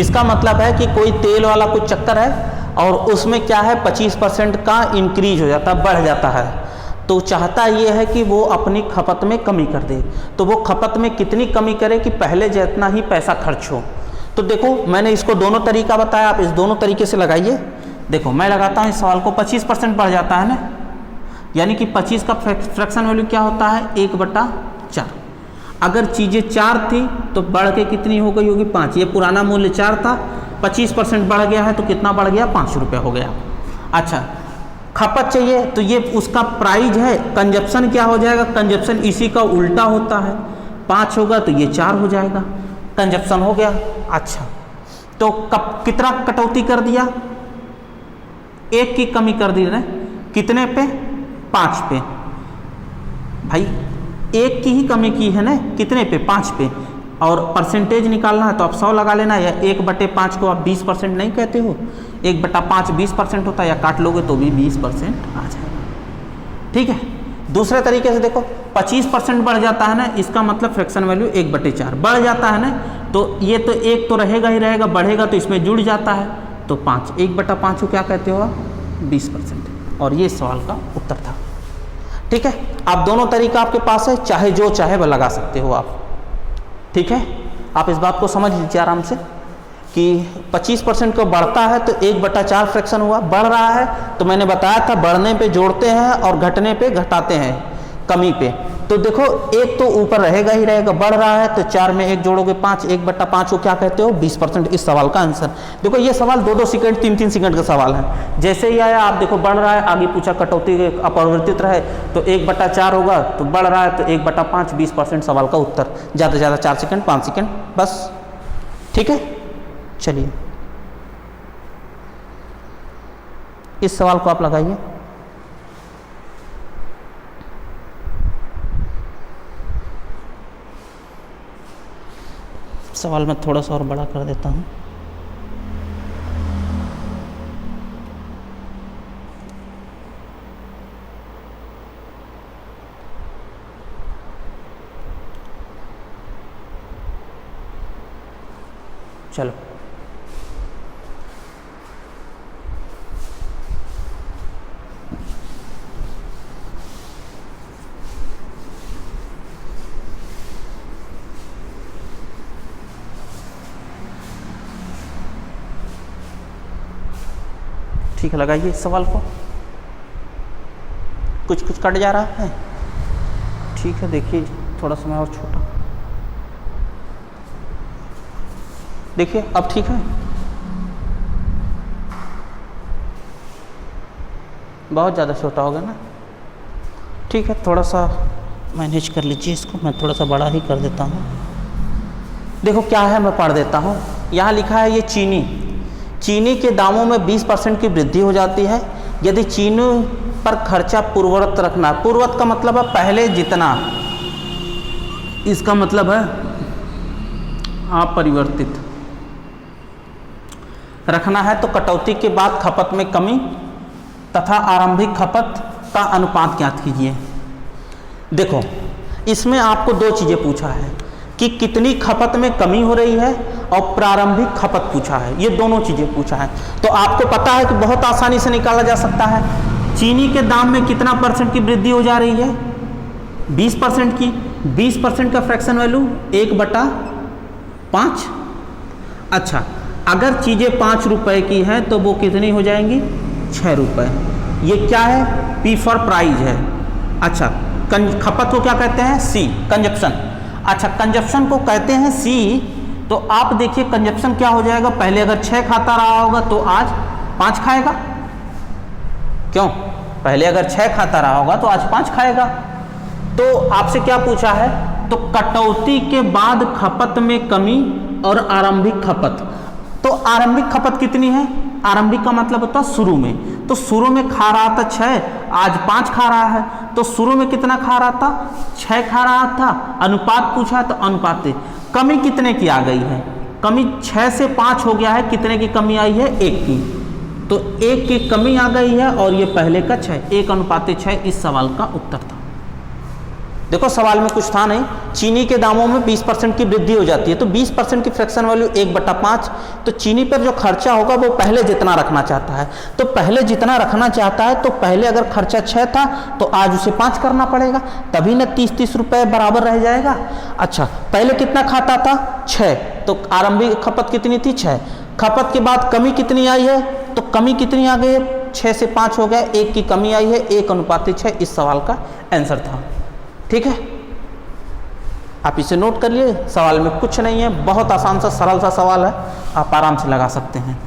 इसका मतलब है कि कोई तेल वाला कुछ चक्कर है और उसमें क्या है 25% का इंक्रीज हो जाता है, बढ़ जाता है, तो चाहता ये है कि वो अपनी खपत में कमी कर दे। तो वो खपत में कितनी कमी करे कि पहले जितना ही पैसा खर्च हो। तो देखो मैंने इसको दोनों तरीका बताया, आप इस दोनों तरीके से लगाइए। देखो मैं लगाता हूँ इस सवाल को, 25% बढ़ जाता है ना, यानी कि 25 का फ्रैक्शन वैल्यू क्या होता है, 1/4। अगर चीज़ें 4 थी तो बढ़ के कितनी हो गई होगी, 5। ये पुराना मूल्य 4 था, 25% बढ़ गया है तो कितना बढ़ गया, 5 रुपये हो गया। अच्छा खपत चाहिए तो ये उसका प्राइस है, कंजप्शन क्या हो जाएगा, कंजप्शन इसी का उल्टा होता है, 5 होगा तो ये 4 हो जाएगा, कंजप्शन हो गया। अच्छा तो कितना कटौती कर दिया, 1 की कमी कर दी ना, कितने पे, 5 पे। भाई 1 की ही कमी की है ना, कितने पे, 5 पे। और परसेंटेज निकालना है तो आप 100 लगा लेना, या 1/5 को आप 20% नहीं कहते हो, 1/5 20% होता है, या काट लोगे तो भी 20% आ जाएगा। ठीक है। दूसरे तरीके से देखो 25% बढ़ जाता है ना, इसका मतलब फ्रैक्शन वैल्यू 1/4 बढ़ जाता है ना, तो ये तो 1 तो रहेगा ही रहेगा, बढ़ेगा तो इसमें जुड़ जाता है, तो 5, 1/5 को क्या कहते हो, 20%। और ये सवाल का उत्तर था। ठीक है, आप दोनों तरीका आपके पास है, चाहे जो चाहे वह लगा सकते हो आप। ठीक है, आप इस बात को समझ लीजिए आराम से कि 25% को बढ़ता है तो 1/4 फ्रैक्शन हुआ, बढ़ रहा है तो मैंने बताया था बढ़ने पे जोड़ते हैं और घटने पे घटाते हैं, कमी पे। तो देखो 1 तो ऊपर रहेगा ही रहेगा, बढ़ रहा है तो 4 में 1 जोड़ोगे 5, 1/5 को क्या कहते हो, 20%। इस सवाल का आंसर देखो, ये सवाल 2-2 सेकंड 3-3 सेकंड का सवाल है। जैसे ही आया आप देखो बढ़ रहा है, आगे पूछा कटौती अपरिवर्तित रहे तो 1/4 होगा, तो बढ़ रहा है तो 1/5 20% सवाल का उत्तर, ज़्यादा से ज़्यादा 4 सेकंड 5 सेकंड बस। ठीक है, चलिए इस सवाल को आप लगाइए। सवाल मैं थोड़ा सा और बड़ा कर देता हूँ। चलो ठीक है, लगाइए इस सवाल को। कुछ कुछ कट जा रहा है, ठीक है, देखिए थोड़ा समय और छोटा, देखिए अब ठीक है, बहुत ज़्यादा छोटा हो गया ना, ठीक है, थोड़ा सा मैनेज कर लीजिए इसको, मैं थोड़ा सा बड़ा ही कर देता हूँ। देखो क्या है, मैं पढ़ देता हूँ। यहाँ लिखा है ये चीनी के दामों में 20% की वृद्धि हो जाती है यदि चीनी पर खर्चा पूर्ववत रखना। पूर्ववत का मतलब है पहले जितना, इसका मतलब है अपरिवर्तित रखना है तो कटौती के बाद खपत में कमी तथा आरंभिक खपत का अनुपात ज्ञात कीजिए। देखो इसमें आपको दो चीज़ें पूछा है कि कितनी खपत में कमी हो रही है और प्रारंभिक खपत पूछा है, ये दोनों चीज़ें पूछा है। तो आपको पता है कि बहुत आसानी से निकाला जा सकता है। चीनी के दाम में कितना % की वृद्धि हो जा रही है? 20% की। 20% का फ्रैक्शन वैल्यू 1/5। अच्छा, अगर चीज़ें 5 रुपए की हैं तो वो कितनी हो जाएंगी? 6 रुपये। ये क्या है? P फॉर प्राइस है। अच्छा, खपत को क्या कहते हैं? C, consumption. अच्छा, कंजप्शन को कहते हैं C, तो आप देखिए कंजप्शन क्या हो जाएगा। पहले अगर 6 खाता रहा होगा तो आज 5 खाएगा। क्यों? पहले अगर 6 खाता रहा होगा तो आज 5 खाएगा। तो आपसे क्या पूछा है? तो कटौती के बाद खपत में कमी और आरंभिक खपत। तो आरंभिक खपत कितनी है? आरंभिक का मतलब होता है शुरू में। तो शुरू में खा रहा था 6, आज 5 खा रहा है। तो शुरू में कितना खा रहा था? 6 खा रहा था। अनुपात पूछा है तो अनुपात। कमी कितने की आ गई है? कमी 6 से 5 हो गया है। कितने की कमी आई है? 1 की। तो 1 की कमी आ गई है और ये पहले का 6, 1/6 इस सवाल का उत्तर था। देखो सवाल में कुछ था नहीं। चीनी के दामों में 20% की वृद्धि हो जाती है तो 20% की फ्रैक्शन वैल्यू 1/5। तो चीनी पर जो खर्चा होगा वो पहले जितना रखना चाहता है, तो पहले जितना रखना चाहता है तो पहले अगर खर्चा 6 था तो आज उसे 5 करना पड़ेगा, तभी ना 30 रुपए बराबर रह जाएगा। अच्छा, पहले कितना खाता था? 6, तो आरंभिक खपत कितनी थी? 6। खपत के बाद कमी कितनी आई है? तो कमी कितनी आ गई है? 6 से 5 हो गया, 1 की कमी आई है, 1/6 इस सवाल का आंसर था। ठीक है, आप इसे नोट कर लिए। सवाल में कुछ नहीं है, बहुत आसान सा सरल सा सवाल है, आप आराम से लगा सकते हैं।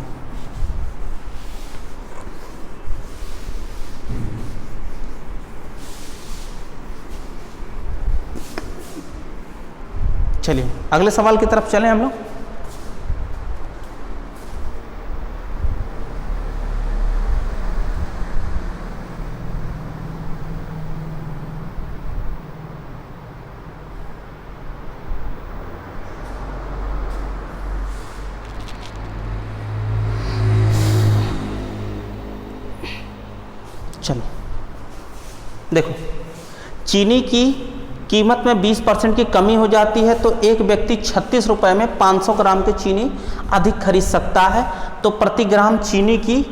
चलिए अगले सवाल की तरफ चलें हम लोग। चलो देखो, चीनी की कीमत में 20% की कमी हो जाती है तो एक व्यक्ति 36 रुपये में 500 ग्राम की चीनी अधिक खरीद सकता है। तो प्रति ग्राम चीनी की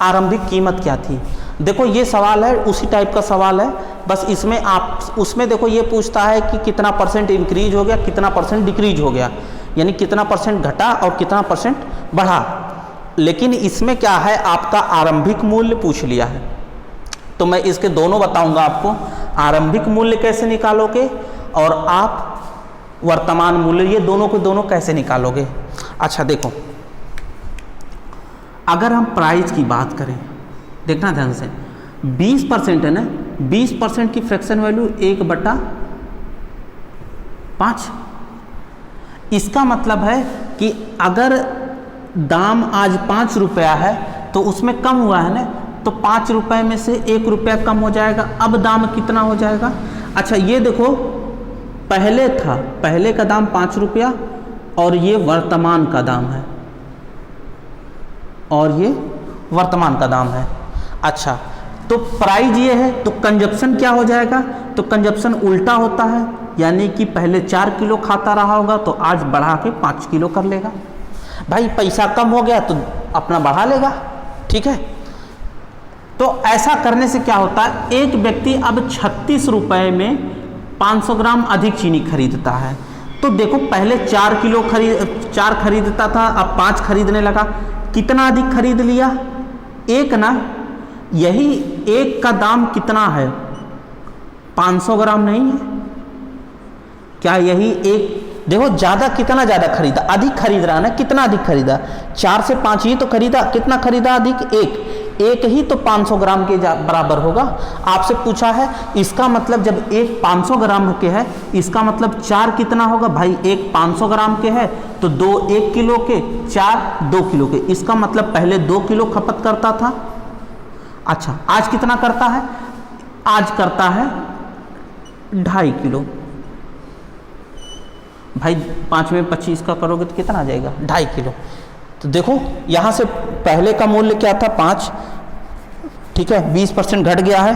आरंभिक कीमत क्या थी? देखो ये सवाल है, उसी टाइप का सवाल है, बस इसमें आप उसमें देखो ये पूछता है कि कितना % इंक्रीज हो गया, कितना % डिक्रीज हो गया, यानी कितना % घटा और कितना % बढ़ा। लेकिन इसमें क्या है, आपका आरंभिक मूल्य पूछ लिया है। तो मैं इसके दोनों बताऊंगा आपको, आरंभिक मूल्य कैसे निकालोगे और आप वर्तमान मूल्य, ये दोनों को दोनों कैसे निकालोगे। अच्छा देखो, अगर हम प्राइस की बात करें, देखना ध्यान से, 20% है ना, 20% की फ्रैक्शन वैल्यू 1/5। इसका मतलब है कि अगर दाम आज 5 रुपया है तो उसमें कम हुआ है ना, तो 5 रुपये में से 1 रुपया कम हो जाएगा। अब दाम कितना हो जाएगा? अच्छा ये देखो, पहले था, पहले का दाम 5 रुपया और ये वर्तमान का दाम है, और ये वर्तमान का दाम है। अच्छा, तो प्राइस ये है, तो कंजप्शन क्या हो जाएगा? तो कंजप्शन उल्टा होता है, यानी कि पहले 4 किलो खाता रहा होगा तो आज बढ़ा के 5 किलो कर लेगा। भाई पैसा कम हो गया तो अपना बढ़ा लेगा। ठीक है, तो ऐसा करने से क्या होता है, एक व्यक्ति अब 36 रुपये में 500 ग्राम अधिक चीनी खरीदता है। तो देखो पहले 4 खरीदता था, अब 5 खरीदने लगा। कितना अधिक खरीद लिया? एक ना, यही एक का दाम कितना है? 500 ग्राम नहीं है क्या? यही एक, देखो ज़्यादा, कितना ज़्यादा खरीदा, अधिक खरीद रहा है ना, कितना अधिक खरीदा? 4 से 5 ही तो खरीदा, कितना खरीदा अधिक? एक ही तो 500 ग्राम के बराबर होगा। आपसे पूछा है, इसका मतलब जब एक 500 ग्राम के है, इसका मतलब 4 कितना होगा भाई? एक 500 ग्राम के है तो 2 1 किलो के, 4 2 किलो के, इसका मतलब पहले 2 किलो खपत करता था। अच्छा, आज कितना करता है? आज करता है 2.5 किलो। भाई 5 में 25 का करोगे तो कितना आ जाएगा? 2.5 किलो। तो देखो यहाँ से पहले का मूल्य क्या था? 5, ठीक है, 20% घट गया है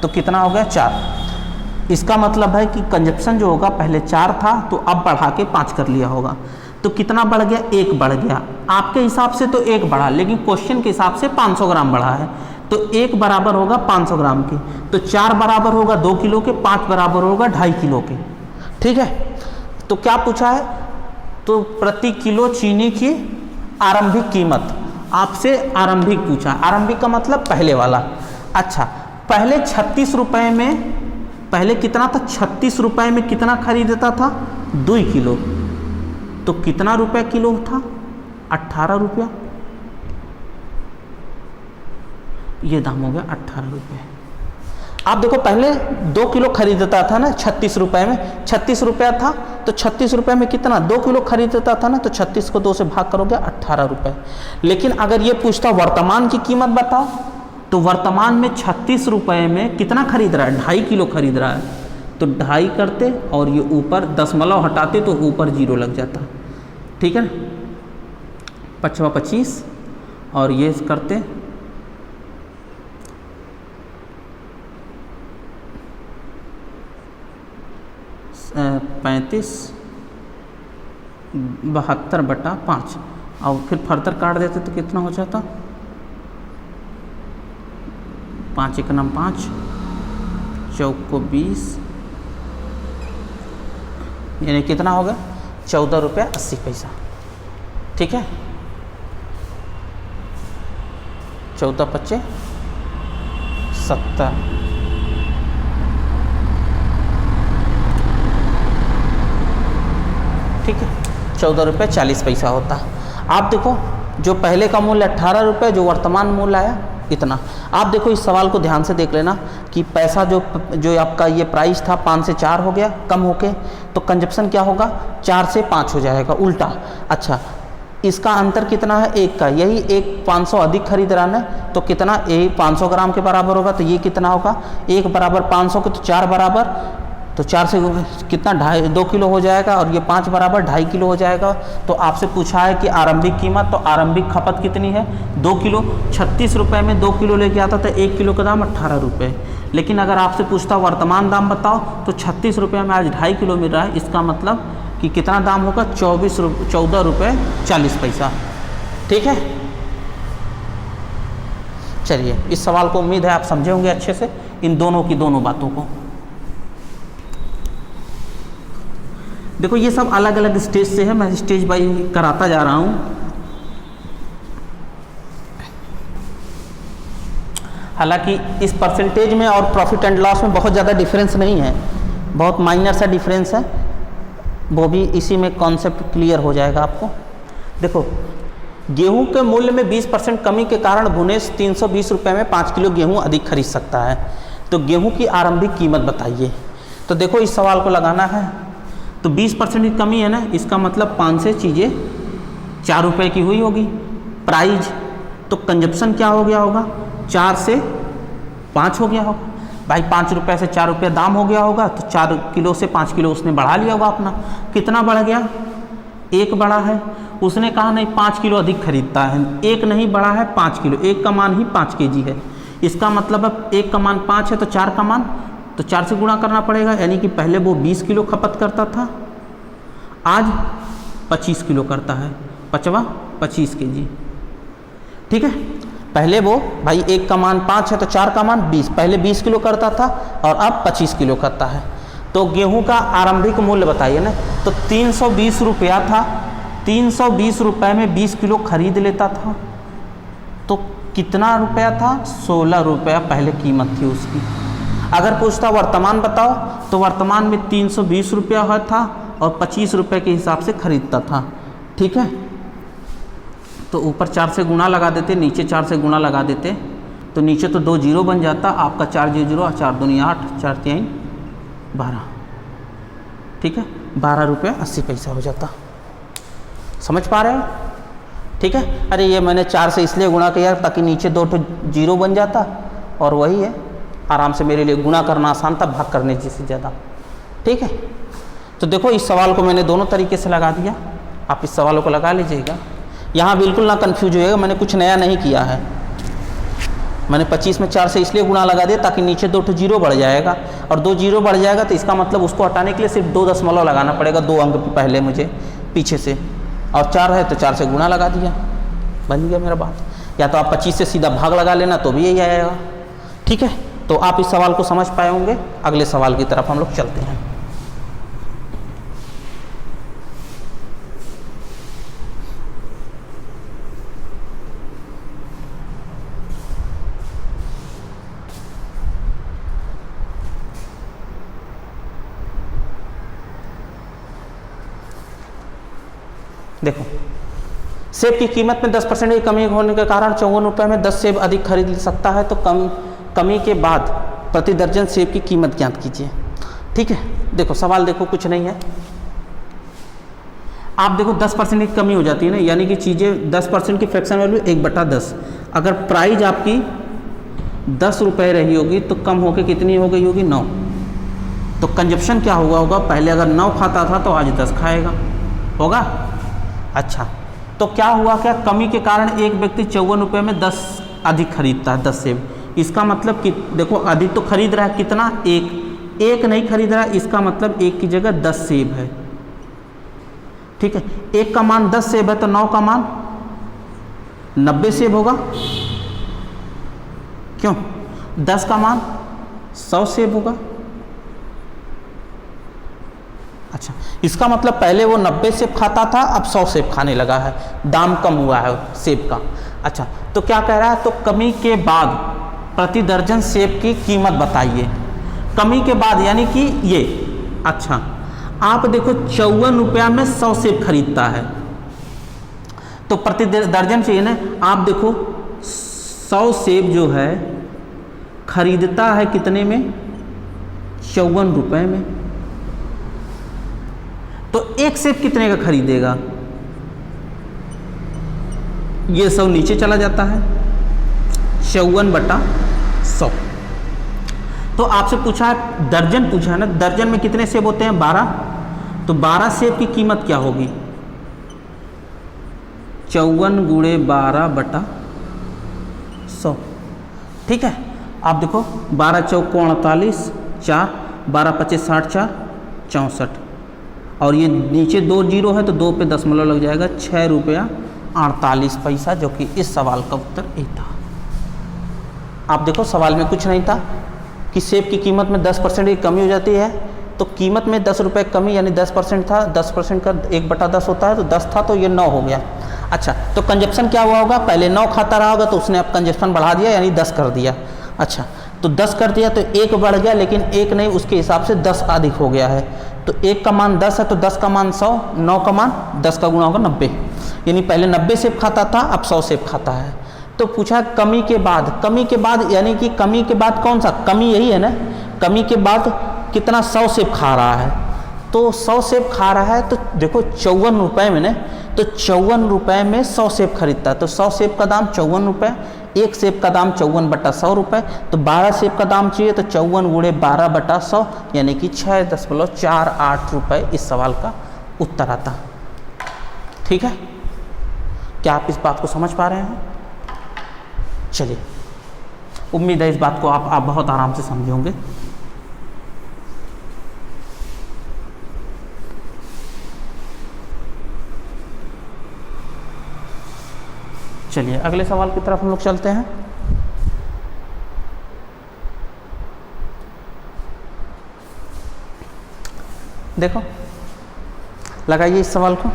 तो कितना हो गया? 4। इसका मतलब है कि कंजप्शन जो होगा, पहले 4 था तो अब बढ़ा के 5 कर लिया होगा। तो कितना बढ़ गया? 1 बढ़ गया। आपके हिसाब से तो 1 बढ़ा, लेकिन क्वेश्चन के हिसाब से 500 ग्राम बढ़ा है, तो 1 बराबर होगा 500 ग्राम के, तो 4 बराबर होगा 2 किलो के, 5 बराबर होगा 2.5 किलो के। ठीक है, तो क्या पूछा है? तो प्रति किलो चीनी की आरंभिक कीमत, आपसे आरंभिक पूछा। आरंभिक का मतलब पहले वाला। अच्छा, पहले 36 रुपए में, पहले कितना था? 36 रुपए में कितना खरीदता था? 2 किलो। तो कितना रुपए किलो था? 18 रुपया। ये दाम हो गया 18 रुपये। आप देखो पहले 2 किलो खरीदता था ना 36 रुपए में, 36 रुपया था तो 36 रुपए में कितना? 2 किलो खरीदता था ना, तो 36 को 2 से भाग करोगे 18 रुपये। लेकिन अगर ये पूछता वर्तमान की कीमत बताओ, तो वर्तमान में 36 रुपए में कितना खरीद रहा है? 2.5 किलो खरीद रहा है, तो 2.5 करते और ये ऊपर दशमलव हटाते तो ऊपर 0 लग जाता। ठीक है, 5 25 और ये करते 35 72/5 और फिर फर्दर काट देते तो कितना हो जाता? 5 1 9 5, चौक को 20, यानी कितना होगा? 14 रुपया 80 पैसा। ठीक है, 14 25 70, ठीक है, 14 रुपये 40 पैसा होता। आप देखो जो पहले का मूल्य 18 रुपये, जो वर्तमान मूल्य आया इतना। आप देखो इस सवाल को ध्यान से देख लेना कि पैसा जो आपका ये प्राइस था 5 से 4 हो गया कम होके, तो कंजप्शन क्या होगा? 4 से 5 हो जाएगा, उल्टा। अच्छा, इसका अंतर कितना है? 1 का। यही एक 500 अधिक खरीद रहा है तो कितना? 500 ग्राम के बराबर होगा, तो ये कितना होगा? 1 बराबर 500 के, तो 4 बराबर, तो 4 से कितना? 2 किलो हो जाएगा, और ये 5 बराबर 2.5 किलो हो जाएगा। तो आपसे पूछा है कि आरंभिक कीमत, तो आरंभिक खपत कितनी है? 2 किलो। 36 रुपये में 2 किलो लेके आता था, 1 किलो का दाम 18 रुपये। लेकिन अगर आपसे पूछता वर्तमान दाम बताओ, तो 36 रुपये में आज 2.5 किलो मिल रहा है, इसका मतलब कि कितना दाम होगा? 14 रुपये 40 पैसा। ठीक है, चलिए इस सवाल को उम्मीद है आप समझे होंगे अच्छे से, इन दोनों की दोनों बातों को। देखो ये सब अलग अलग स्टेज से है, मैं स्टेज बाई कराता जा रहा हूँ। हालांकि इस परसेंटेज में और प्रॉफिट एंड लॉस में बहुत ज़्यादा डिफरेंस नहीं है, बहुत माइनर सा डिफरेंस है, वो भी इसी में कॉन्सेप्ट क्लियर हो जाएगा आपको। देखो गेहूं के मूल्य में 20% कमी के कारण भुनेश 320 रुपये में 5 किलो गेहूं अधिक खरीद सकता है, तो गेहूं की आरंभिक कीमत बताइए। तो देखो इस सवाल को लगाना है, तो 20% की कमी है ना, इसका मतलब 5 से चीज़ें 4 रुपये की हुई होगी प्राइज, तो कंजप्शन क्या हो गया होगा? 4 से 5 हो गया होगा। भाई 5 रुपये से 4 रुपये दाम हो गया होगा, तो 4 किलो से 5 किलो उसने बढ़ा लिया होगा अपना। कितना बढ़ गया? 1 बढ़ा है। उसने कहा नहीं 5 किलो अधिक खरीदता है, 1 नहीं बढ़ा है 5 किलो, 1 का मान ही 5 kg है। इसका मतलब अब 1 का मान 5 है तो 4 का मान, तो 4 से गुणा करना पड़ेगा, यानी कि पहले वो 20 किलो खपत करता था, आज 25 किलो करता है, 25 kg। ठीक है, पहले वो भाई 1 का मान 5 है तो 4 का मान 20, पहले 20 किलो करता था और अब 25 किलो करता है। तो गेहूं का आरंभिक मूल्य बताइए ना, तो 320 रुपया था, 320 रुपये में 20 किलो खरीद लेता था, तो कितना रुपया था? 16 रुपया पहले कीमत थी उसकी। अगर पूछता वर्तमान बताओ तो वर्तमान में 320 रुपया था और 25 रुपये के हिसाब से खरीदता था। ठीक है, तो ऊपर 4 से गुणा लगा देते, नीचे 4 से गुणा लगा देते, तो नीचे तो 2 जीरो बन जाता, आपका 4 जीरो 4 दूनी 8, 4 3 12। ठीक है, 12 रुपया 80 पैसा हो जाता। समझ पा रहे हो? ठीक है, अरे ये मैंने 4 से इसलिए गुणा किया ताकि नीचे 2 जीरो बन जाता, और वही है, आराम से मेरे लिए गुणा करना आसान था भाग करने जिससे ज़्यादा। ठीक है, तो देखो इस सवाल को मैंने दोनों तरीके से लगा दिया, आप इस सवालों को लगा लीजिएगा। यहाँ बिल्कुल ना कंफ्यूज होइएगा, मैंने कुछ नया नहीं किया है। मैंने 25 में 4 से इसलिए गुणा लगा दिया ताकि नीचे 2 जीरो बढ़ जाएगा, और 2 जीरो बढ़ जाएगा तो इसका मतलब उसको हटाने के लिए सिर्फ 2 दशमलव लगाना पड़ेगा, 2 अंक पहले मुझे पीछे से, और 4 है तो 4 से गुणा लगा दिया, बन गया मेरा बात। या तो आप 25 से सीधा भाग लगा लेना तो भी यही आएगा। ठीक है, तो आप इस सवाल को समझ पाए होंगे। अगले सवाल की तरफ हम लोग चलते हैं। देखो, सेब की कीमत में 10% की कमी होने के कारण 54 रुपये में 10 सेब अधिक खरीद सकता है, तो कमी के बाद प्रति दर्जन सेब की कीमत ज्ञात कीजिए। ठीक है, देखो सवाल देखो, कुछ नहीं है। आप देखो 10% की कमी हो जाती है ना, यानी कि चीज़ें 10% की फ्रैक्शन वैल्यू 1/10। अगर प्राइस आपकी 10 रुपये रही होगी तो कम होकर कितनी हो गई होगी? 9। तो कंजप्शन क्या हुआ होगा? पहले अगर 9 खाता था तो आज 10 खाएगा, होगा? अच्छा, तो क्या हुआ? क्या कमी के कारण एक व्यक्ति 54 रुपये में 10 अधिक खरीदता है, 10 सेब। इसका मतलब कि देखो अधिक तो खरीद रहा है, कितना? एक नहीं खरीद रहा है, इसका मतलब एक की जगह 10 सेब है। ठीक है, एक का मान 10 सेब है तो 9 का मान 90 सेब होगा। क्यों? 10 का मान 100 सेब होगा। अच्छा, इसका मतलब पहले वो 90 सेब खाता था, अब 100 सेब खाने लगा है, दाम कम हुआ है सेब का। अच्छा, तो क्या कह रहा है? तो कमी के बाद प्रति दर्जन सेब की कीमत बताइए। कमी के बाद यानी कि ये, अच्छा आप देखो 54 रुपया में 100 सेब खरीदता है, तो प्रति दर्जन चाहिए ना। आप देखो 100 सेब जो है खरीदता है कितने में? 54 रुपये में। तो एक सेब कितने का खरीदेगा? ये 100 नीचे चला जाता है, 54/100। तो आपसे पूछा है दर्जन, पूछा है ना, दर्जन में कितने सेब होते हैं? 12। तो 12 सेब की कीमत क्या होगी? 54 गुणे 12/100। ठीक है, आप देखो 12 चौक 48, 4 12 25 60 4 64, और ये नीचे 2 जीरो है तो 2 पे दशमलव लग जाएगा, 6 रुपया 48 पैसा, जो कि इस सवाल का उत्तर ए था। आप देखो सवाल में कुछ नहीं था कि सेब की कीमत में 10% की कमी हो जाती है, तो कीमत में 10 रुपये कमी यानी 10% था, 10% का 1/10 होता है, तो 10 था तो ये 9 हो गया। अच्छा, तो कंजप्शन क्या हुआ होगा? पहले 9 खाता रहा होगा तो उसने अब कंजप्शन बढ़ा दिया यानी 10 कर दिया। अच्छा, तो 10 कर दिया तो 1 बढ़ गया, लेकिन 1 नहीं, उसके हिसाब से 10 अधिक हो गया है। तो 1 का मान 10 है तो 10 का मान 100, 9 का मान 10 का गुणा होगा 90, यानी पहले 90 सेब खाता था, अब 100 सेब खाता है। तो पूछा कमी के बाद, कमी के बाद यानी कि कमी के बाद कौन सा? कमी यही है ना, कमी के बाद कितना? 100 सेब खा रहा है। तो 100 सेब खा रहा है तो देखो 54 रुपये में ना, तो 54 रुपये में 100 सेब खरीदता है, तो 100 सेब का दाम 54 रुपये, एक सेब का दाम 54/100 रुपये, तो 12 सेब का दाम चाहिए तो 54 गुणे 12/100 यानी कि 6.48 रुपये इस सवाल का उत्तर आता। ठीक है, क्या आप इस बात को समझ पा रहे हैं? चलिए, उम्मीद है इस बात को आप बहुत आराम से समझे होंगे। चलिए अगले सवाल की तरफ हम लोग चलते हैं। देखो, लगाइए इस सवाल को।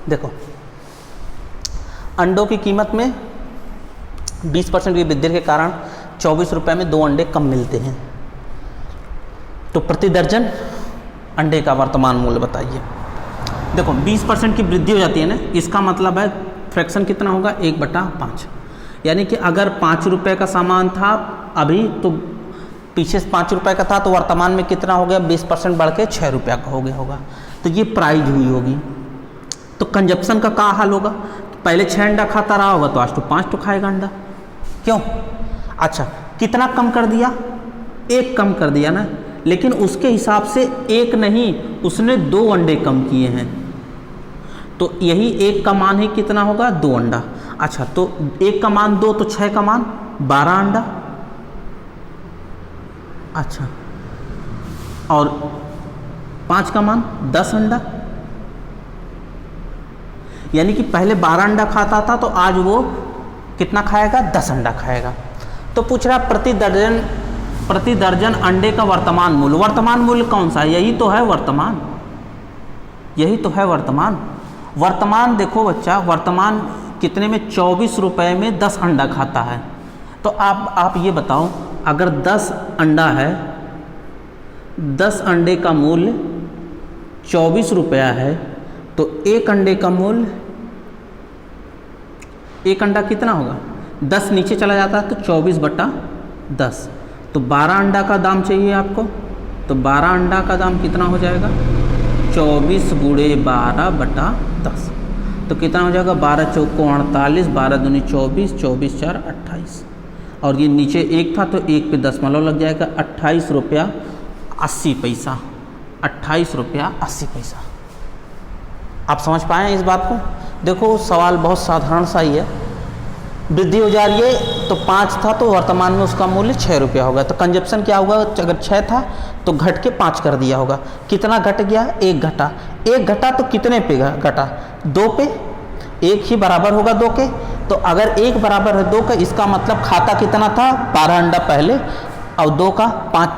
देखो अंडों की कीमत में 20% की वृद्धि के कारण 24 रुपये में 2 अंडे कम मिलते हैं। तो प्रति दर्जन अंडे का वर्तमान मूल्य बताइए। देखो 20% की वृद्धि हो जाती है ना, इसका मतलब है फ्रैक्शन कितना होगा 1/5, यानी कि अगर 5 रुपये का सामान था अभी, तो पीछे 5 रुपये का था, तो वर्तमान में कितना हो गया 20% बढ़ के 6 रुपये का हो गया होगा। तो ये प्राइस हुई होगी। तो कंजप्शन का क्या हाल होगा, तो पहले 6 अंडा खाता रहा होगा तो आज तो 5 तो खाएगा अंडा, क्यों? अच्छा कितना कम कर दिया, 1 कम कर दिया ना, लेकिन उसके हिसाब से 1 नहीं, उसने 2 अंडे कम किए हैं, तो यही 1 का मान ही कितना होगा 2 अंडा। अच्छा तो 1 का मान 2, तो 6 का मान 12 अंडा। अच्छा और 5 का मान 10 अंडा, यानी कि पहले 12 अंडा खाता था तो आज वो कितना खाएगा 10 अंडा खाएगा। तो पूछ रहा प्रति दर्जन अंडे का वर्तमान मूल्य कौन सा है, यही तो है वर्तमान, यही तो है वर्तमान। वर्तमान देखो बच्चा, वर्तमान कितने में 24 रुपये में 10 अंडा खाता है। तो आप ये बताओ, अगर 10 अंडा है, 10 अंडे का मूल्य 24 रुपया है, तो 1 अंडे का मूल्य, 1 अंडा कितना होगा 10 नीचे चला जाता है तो 24/10, तो 12 अंडा का दाम चाहिए आपको, तो 12 अंडा का दाम कितना हो जाएगा 24 × 12/10, तो कितना हो जाएगा 12 चौको 48, 12 दूनी 24, 24 4 28, और ये नीचे 1 था तो 1 पे 10 मतलब लग जाएगा 28 रुपया 80 पैसा, 28 रुपया 80 पैसा। आप समझ पाए इस बात को? देखो सवाल बहुत साधारण सा ही है, वृद्धि हो जा रही है, तो 5 था तो वर्तमान में उसका मूल्य 6 रुपया होगा, तो कंजप्शन क्या होगा, अगर 6 था तो घट के 5 कर दिया होगा। कितना घट गया 1 घटा, 1 घटा तो कितने पे घटा 2 पे, 1 ही बराबर होगा 2 के, तो अगर 1 बराबर है 2 का, इसका मतलब खाता कितना था 12 अंडा पहले, और 2 का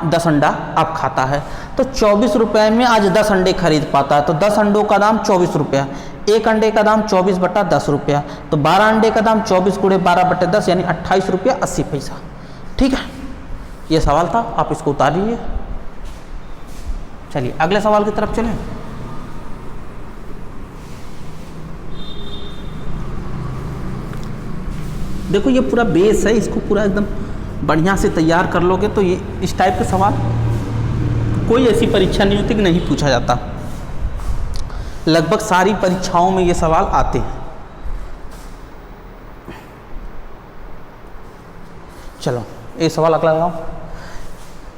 10 अंडा अब खाता है, तो 24 रुपये में आज 10 अंडे खरीद पाता है, तो 10 अंडों का दाम 24 रुपया, 1 अंडे का दाम 24/10 रुपया, तो 12 अंडे का दाम 24 × 12/10 यानी 28 रुपया 80 पैसा। ठीक है, ये सवाल था, आप इसको उतारिए। चलिए अगले सवाल की तरफ चलें। देखो ये पूरा बेस है, इसको पूरा एकदम बढ़िया से तैयार कर लोगे तो ये इस टाइप के सवाल कोई ऐसी परीक्षा नहीं होती कि नहीं पूछा जाता, लगभग सारी परीक्षाओं में ये सवाल आते हैं। चलो एक सवाल अगला लगाओ।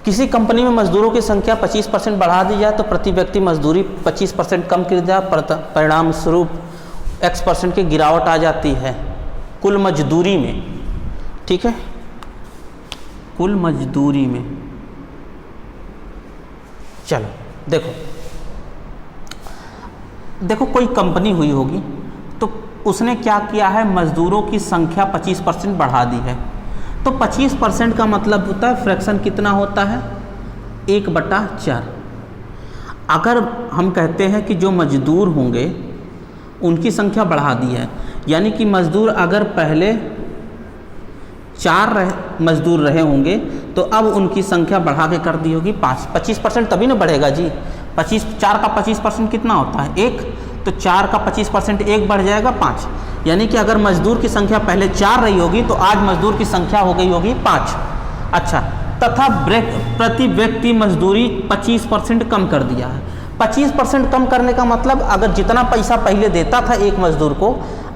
किसी कंपनी में मजदूरों की संख्या 25% बढ़ा दी जाए तो प्रति व्यक्ति मजदूरी 25% कम कर दिया, परिणाम स्वरूप X% की गिरावट आ जाती है कुल मजदूरी में। ठीक है, कुल मजदूरी में। चलो देखो कोई कंपनी हुई होगी तो उसने क्या किया है, मजदूरों की संख्या 25% बढ़ा दी है, तो 25% का मतलब होता है फ्रैक्शन कितना होता है 1/4। अगर हम कहते हैं कि जो मजदूर होंगे उनकी संख्या बढ़ा दी है, यानी कि मजदूर अगर पहले 4 मजदूर रहे होंगे तो अब उनकी संख्या बढ़ा के कर दी होगी 5। 25% तभी ना बढ़ेगा जी, 4 का 25% कितना होता है 1, तो 4 का 25% 1 बढ़ जाएगा 5, यानी कि अगर मजदूर की संख्या पहले 4 रही होगी तो आज मजदूर की संख्या हो गई होगी 5। अच्छा, तथा प्रति व्यक्ति मजदूरी 25% कम कर दिया है। 25% कम करने का मतलब अगर जितना पैसा पहले देता था एक मजदूर को,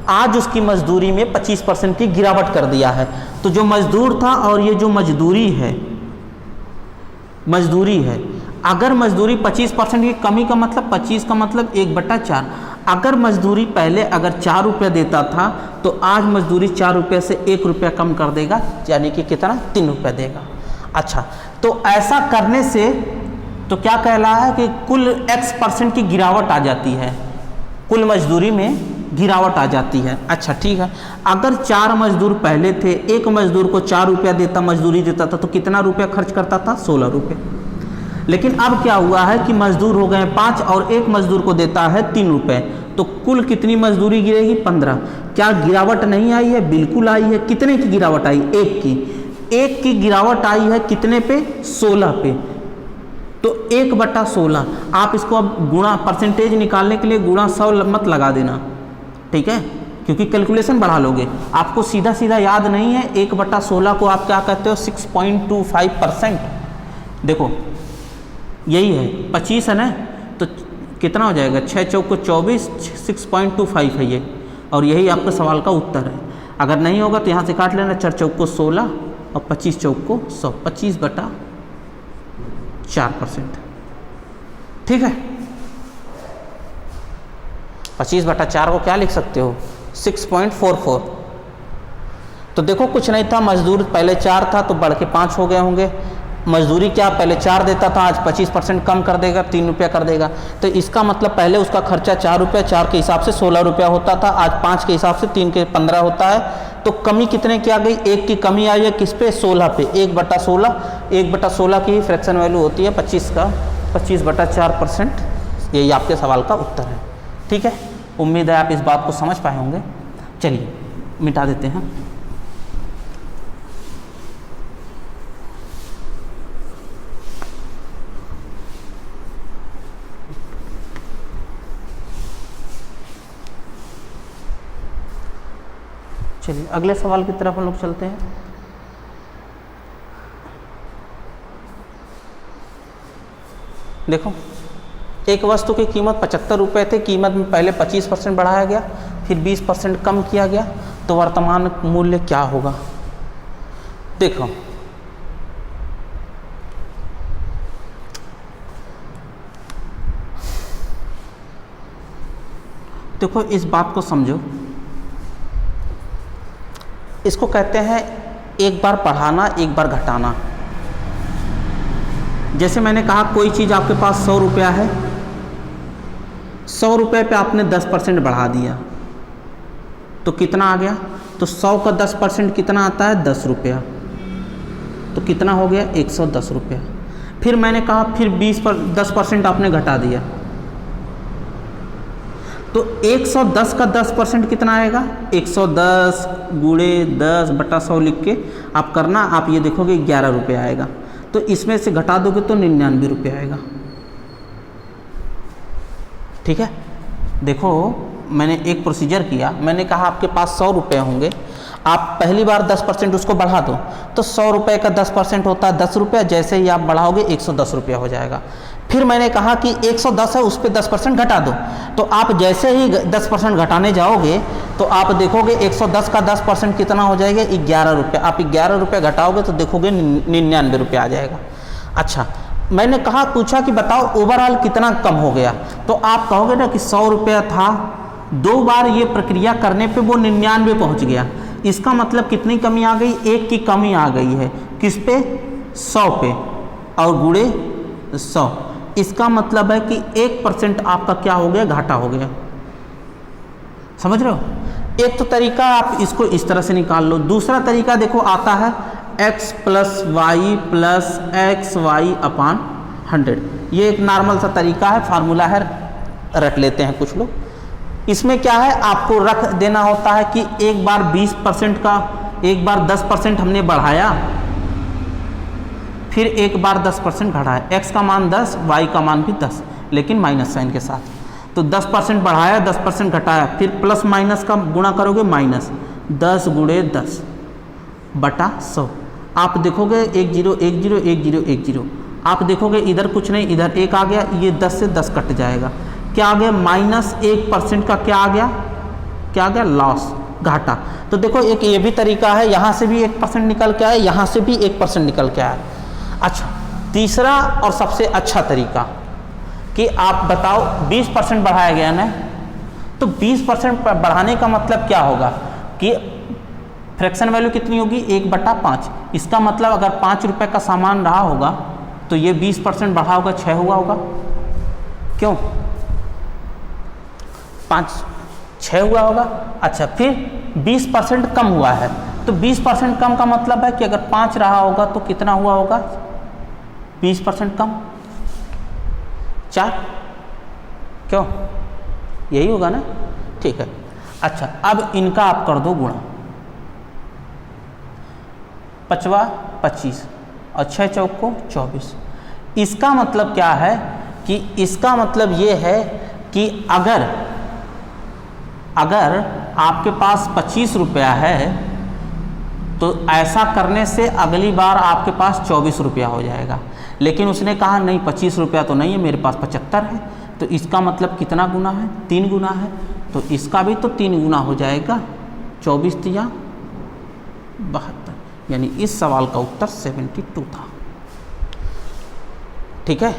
आज उसकी मजदूरी में 25% की गिरावट कर दिया है। तो जो मजदूर था और ये जो मजदूरी है, अगर मजदूरी 25% की कमी का मतलब 25 का मतलब 1/4। अगर मजदूरी पहले अगर 4 रुपये देता था तो आज मजदूरी 4 रुपये से 1 रुपया कम कर देगा, यानी कि कितना 3 रुपये देगा। अच्छा, तो ऐसा करने से तो क्या कहला है कि कुल X% की गिरावट आ जाती है, कुल मजदूरी में गिरावट आ जाती है। अच्छा ठीक है, अगर 4 मजदूर पहले थे, एक मजदूर को 4 रुपया मजदूरी देता था तो कितना रुपया खर्च करता था 16 रुपये। लेकिन अब क्या हुआ है कि मजदूर हो गए 5 और एक मजदूर को देता है 3 रुपये, तो कुल कितनी मजदूरी गिरेगी 15। क्या गिरावट नहीं आई है? बिल्कुल आई है। कितने की गिरावट आई? एक की गिरावट आई है कितने पे? 16 पे। तो 1/16 आप इसको अब गुणा, परसेंटेज निकालने के लिए गुणा 100 मत लगा देना, ठीक है, क्योंकि कैलकुलेशन बढ़ा लोगे। आपको सीधा सीधा याद नहीं है। 1/16 को आप क्या कहते हो? 6.25%। देखो यही है, 25 है ना, तो कितना हो जाएगा? 6 चौक को 24, 6.25 है ये, और यही आपका सवाल का उत्तर है। अगर नहीं होगा तो यहाँ से काट लेना, 4 चौक को 16 और 25 चौक को 100, 25/4%। ठीक है, 25/4 को क्या लिख सकते हो? 6.44। तो देखो कुछ नहीं था, मजदूर पहले 4 था तो बढ़ के 5 हो गए होंगे। मजदूरी क्या पहले 4 देता था, आज 25% कम कर देगा, 3 रुपया कर देगा। तो इसका मतलब पहले उसका खर्चा 4 रुपया, 4 के हिसाब से 16 रुपया होता था, आज 5 के हिसाब से 3 के 15 होता है। तो कमी कितने की आ गई? 1 की कमी आई है किस पे? 16 पे। 1/16, 1/16 की फ्रैक्शन वैल्यू होती है 25 का 25/4%। यही आपके सवाल का उत्तर है। ठीक है, उम्मीद है आप इस बात को समझ पाए होंगे। चलिए मिटा देते हैं। चलिए अगले सवाल की तरफ हम लोग चलते हैं। देखो, एक वस्तु की कीमत 75 रुपये थी, कीमत में पहले 25% बढ़ाया गया, फिर 20% कम किया गया, तो वर्तमान मूल्य क्या होगा? देखो देखो इस बात को समझो, इसको कहते हैं एक बार बढ़ाना एक बार घटाना। जैसे मैंने कहा कोई चीज़ आपके पास 100 रुपया है, 100 रुपये पे आपने 10% बढ़ा दिया, तो कितना आ गया? तो 100 का 10% कितना आता है? 10 रुपया। तो कितना हो गया? 110 रुपया। फिर मैंने कहा फिर 10% आपने घटा दिया, तो 110 का 10% कितना आएगा? 110 गुणे 10/100 लिख के आप करना, आप ये देखोगे 11 रुपये आएगा। तो इसमें से घटा दोगे तो 99 रुपये आएगा। ठीक है, देखो मैंने एक प्रोसीजर किया, मैंने कहा आपके पास 100 रुपये होंगे, आप पहली बार 10% उसको बढ़ा दो, तो 100 रुपये का 10% होता है 10 रुपये, जैसे ही आप बढ़ाओगे 110 रुपया हो जाएगा। फिर मैंने कहा कि 110 है, उस पर 10% घटा दो, तो आप जैसे ही 10% घटाने जाओगे तो आप देखोगे 110 का 10% कितना हो जाएगा? 11 रुपये। आप 11 रुपये घटाओगे तो देखोगे 99 रुपये आ जाएगा। अच्छा, मैंने कहा पूछा कि बताओ ओवरऑल कितना कम हो गया, तो आप कहोगे ना कि 100 रुपया था, 2 बार ये प्रक्रिया करने पे वो 99 पहुँच गया। इसका मतलब कितनी कमी आ गई? 1 की कमी आ गई है। किस पे? 100 पे, और गुणे 100। इसका मतलब है कि 1% आपका क्या हो गया? घाटा हो गया। समझ रहे हो? एक तो तरीका आप इसको इस तरह से निकाल लो। दूसरा तरीका देखो आता है x + y + xy/100। ये एक नॉर्मल सा तरीका है, फार्मूला है, रट लेते हैं कुछ लोग। इसमें क्या है, आपको रख देना होता है कि एक बार 20% का, एक बार 10% हमने बढ़ाया, फिर एक बार 10% घटाया। x का मान 10, y का मान भी 10, लेकिन माइनस साइन के साथ। तो 10% बढ़ाया, 10% घटाया, फिर प्लस माइनस का गुणा करोगे, माइनस 10 गुणे 10/100। आप देखोगे 10 10 10 10। आप देखोगे इधर कुछ नहीं, इधर 1 आ गया, ये 10 से 10 कट जाएगा। क्या आ गया? -1% का क्या आ गया? क्या आ गया? लॉस, घाटा। तो देखो एक ये भी तरीका है, यहाँ से भी 1% निकल के आया, यहाँ से भी 1% निकल के आया। अच्छा, तीसरा और सबसे अच्छा तरीका कि आप बताओ 20% बढ़ाया गया ना, तो 20% बढ़ाने का मतलब क्या होगा कि फ्रैक्शन वैल्यू कितनी होगी? 1/5। इसका मतलब अगर 5 रुपये का सामान रहा होगा तो ये 20% बढ़ा होगा, 6 हुआ होगा। क्यों? 6 हुआ होगा। अच्छा, फिर 20% कम हुआ है, तो 20% कम का मतलब है कि अगर 5 रहा होगा तो कितना हुआ होगा? 20% कम। 4, क्यों, यही होगा ना, ठीक है। अच्छा, अब इनका आप कर दो गुणा, 5 25 और 6 चौक को 24। इसका मतलब क्या है कि इसका मतलब ये है कि अगर आपके पास 25 रुपया है तो ऐसा करने से अगली बार आपके पास 24 रुपया हो जाएगा। लेकिन उसने कहा नहीं 25 रुपया तो नहीं है, मेरे पास 75 है, तो इसका मतलब कितना गुना है, 3 गुना है, तो इसका भी तो 3 गुना हो जाएगा, 24 तिया 72, यानी इस सवाल का उत्तर 72 था। ठीक है,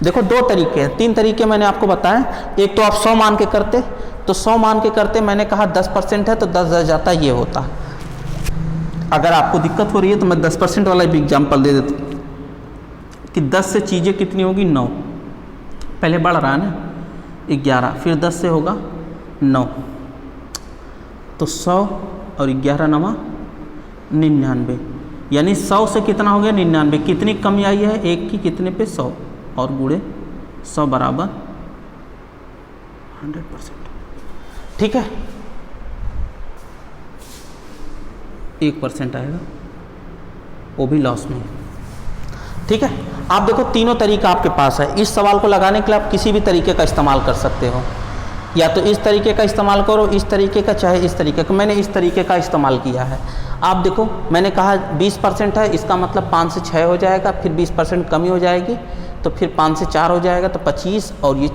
देखो 2 तरीके हैं, 3 तरीके मैंने आपको बताए। एक तो आप 100 मान के करते, तो 100 मान के करते मैंने कहा 10% है तो 10 जाता, ये होता। अगर आपको दिक्कत हो रही है तो मैं 10% वाला भी एग्जाम्पल दे देता हूँ कि 10 से चीज़ें कितनी होगी, 9, पहले बढ़ रहा है ना, 11, फिर 10 से होगा 9, तो 100 और 11 9 99, यानी 100 से कितना हो गया 99, कितनी कमी आई है, 1 की कितने पे 100 और गुणे 100 बराबर 100%। ठीक है, 1% आएगा, वो भी लॉस में। ठीक है, आप देखो तीनों तरीका आपके पास है। इस सवाल को लगाने के लिए आप किसी भी तरीके का इस्तेमाल कर सकते हो, या तो इस तरीके का इस्तेमाल करो, इस तरीके का, चाहे इस तरीके का। मैंने इस तरीके का इस्तेमाल किया है। आप देखो, मैंने कहा 20% है, इसका मतलब 5 से 6 हो जाएगा, फिर 20% कमी हो जाएगी, तो फिर 5 से 4 हो जाएगा, तो 25 और ये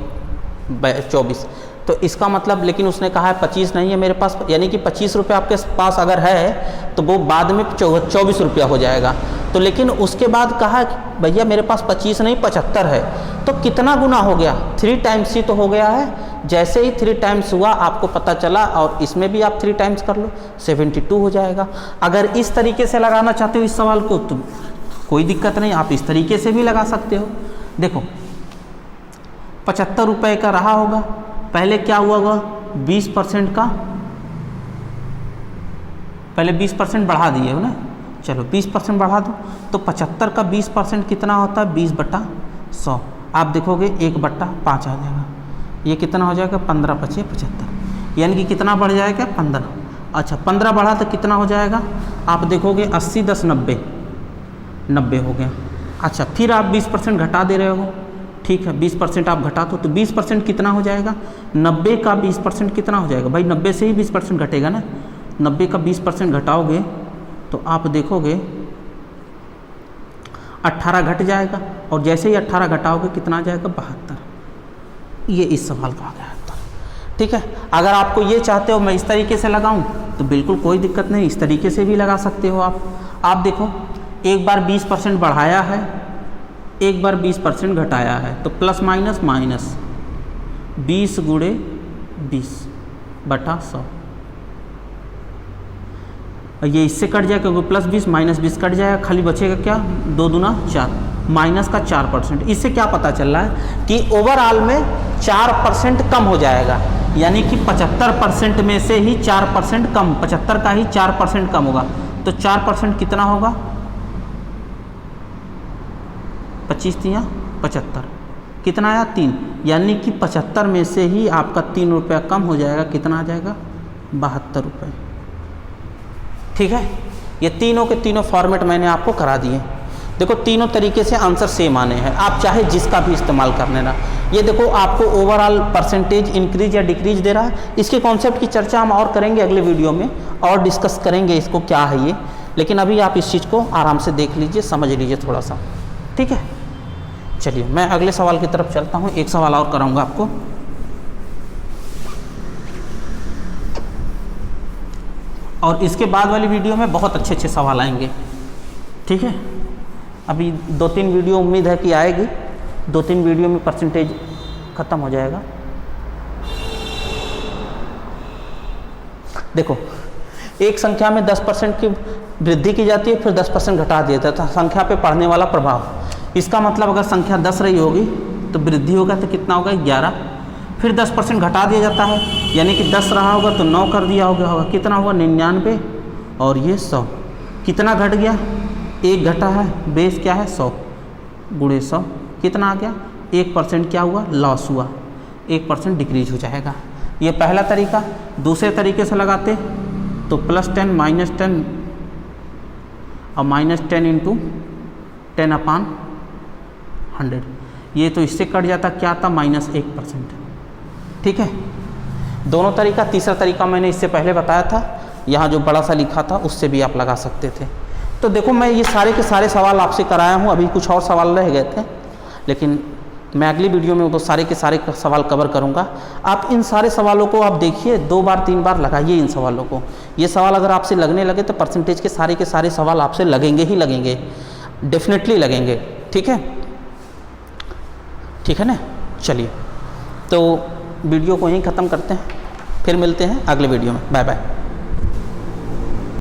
24, तो इसका मतलब, लेकिन उसने कहा है 25 नहीं है मेरे पास, यानी कि 25 रुपये आपके पास अगर है तो वो बाद में 24 रुपया हो जाएगा। तो लेकिन उसके बाद कहा कि भैया मेरे पास 25 नहीं 75 है, तो कितना गुना हो गया, 3 टाइम्स ही तो हो गया है। जैसे ही 3 टाइम्स हुआ आपको पता चला, और इसमें भी आप 3 टाइम्स कर लो, 72 हो जाएगा। अगर इस तरीके से लगाना चाहते हो इस सवाल को तो कोई दिक्कत नहीं, आप इस तरीके से भी लगा सकते हो। देखो 75 रुपये का रहा होगा, पहले क्या हुआ होगा, 20% का, पहले 20% बढ़ा दिए हो ना, चलो 20% बढ़ा दो, तो 75 का 20% कितना होता है, 20/100। आप देखोगे 1/5 आ जाएगा, ये कितना हो जाएगा, 15 × 5 = 75, यानी कि कितना बढ़ जाएगा, 15। अच्छा 15 बढ़ा तो कितना हो जाएगा, आप देखोगे 80 10 90 90 हो गया। अच्छा फिर आप 20% घटा दे रहे हो, ठीक है 20% आप घटा दो, तो 20% कितना हो जाएगा, 90 का 20% कितना हो जाएगा, भाई 90 से ही 20% घटेगा ना, 90 का 20% घटाओगे तो आप देखोगे 18 घट जाएगा, और जैसे ही 18 घटाओगे कितना आ जाएगा, 72। ये इस सवाल का आ गया उत्तर। ठीक है, अगर आपको ये चाहते हो मैं इस तरीके से लगाऊं तो बिल्कुल कोई दिक्कत नहीं, इस तरीके से भी लगा सकते हो आप। आप देखो एक बार 20% बढ़ाया है, एक बार 20% घटाया है, तो प्लस माइनस माइनस 20 × 20/100, ये इससे कट जाएगा क्योंकि प्लस 20 माइनस 20 कट जाएगा, खाली बचेगा क्या, 2 दूना 4, माइनस का 4%। इससे क्या पता चल रहा है कि ओवरऑल में 4% कम हो जाएगा, यानी कि 75% में से ही 4% कम, 75 का ही 4% कम होगा, तो 4% कितना होगा, 25 × 75 कितना आया, 3, यानी कि 75 में से ही आपका 3 रुपया कम हो जाएगा, कितना आ जाएगा, 72 रुपये। ठीक है, ये तीनों के तीनों फॉर्मेट मैंने आपको करा दिए। देखो तीनों तरीके से आंसर सेम आने हैं, आप चाहे जिसका भी इस्तेमाल कर लेना। ये देखो आपको ओवरऑल परसेंटेज इंक्रीज या डिक्रीज दे रहा है। इसके कॉन्सेप्ट की चर्चा हम और करेंगे अगले वीडियो में, और डिस्कस करेंगे इसको क्या है ये, लेकिन अभी आप इस चीज़ को आराम से देख लीजिए, समझ लीजिए थोड़ा सा। ठीक है, चलिए मैं अगले सवाल की तरफ चलता हूँ, एक सवाल और कराऊंगा आपको। और इसके बाद वाली वीडियो में बहुत अच्छे अच्छे सवाल आएंगे। ठीक है, अभी 2-3 वीडियो उम्मीद है कि आएगी, 2-3 वीडियो में परसेंटेज ख़त्म हो जाएगा। देखो एक संख्या में 10% की वृद्धि की जाती है, फिर 10% घटा दिया जाता है, संख्या पे पड़ने वाला प्रभाव। इसका मतलब अगर संख्या 10 रही होगी तो वृद्धि होगा तो कितना होगा, 11, फिर 10% घटा दिया जाता है, यानी कि 10 रहा होगा तो 9 कर दिया होगा, कितना हुआ, 99, और ये 100, कितना घट गया, 1 घटा है, बेस क्या है 100 × 100 कितना आ गया, 1% क्या हुआ, लॉस हुआ, 1% डिक्रीज हो जाएगा। ये पहला तरीका। दूसरे तरीके से लगाते तो +10 -10 और -10 इंटू 10/100, ये तो इससे कट जाता, क्या था, -1%। ठीक है, दोनों तरीका। तीसरा तरीका मैंने इससे पहले बताया था, यहाँ जो बड़ा सा लिखा था उससे भी आप लगा सकते थे। तो देखो मैं ये सारे के सारे सवाल आपसे कराया हूँ, अभी कुछ और सवाल रह गए थे, लेकिन मैं अगली वीडियो में वो सारे के सारे सवाल कवर करूँगा। आप इन सारे सवालों को आप देखिए, 2 बार 3 बार लगाइए इन सवालों को। ये सवाल अगर आपसे लगने लगे तो परसेंटेज के सारे सवाल आपसे लगेंगे ही लगेंगे, डेफिनेटली लगेंगे। ठीक है, ठीक है ना। चलिए, तो वीडियो को यहीं ख़त्म करते हैं, फिर मिलते हैं अगले वीडियो में। Bye bye.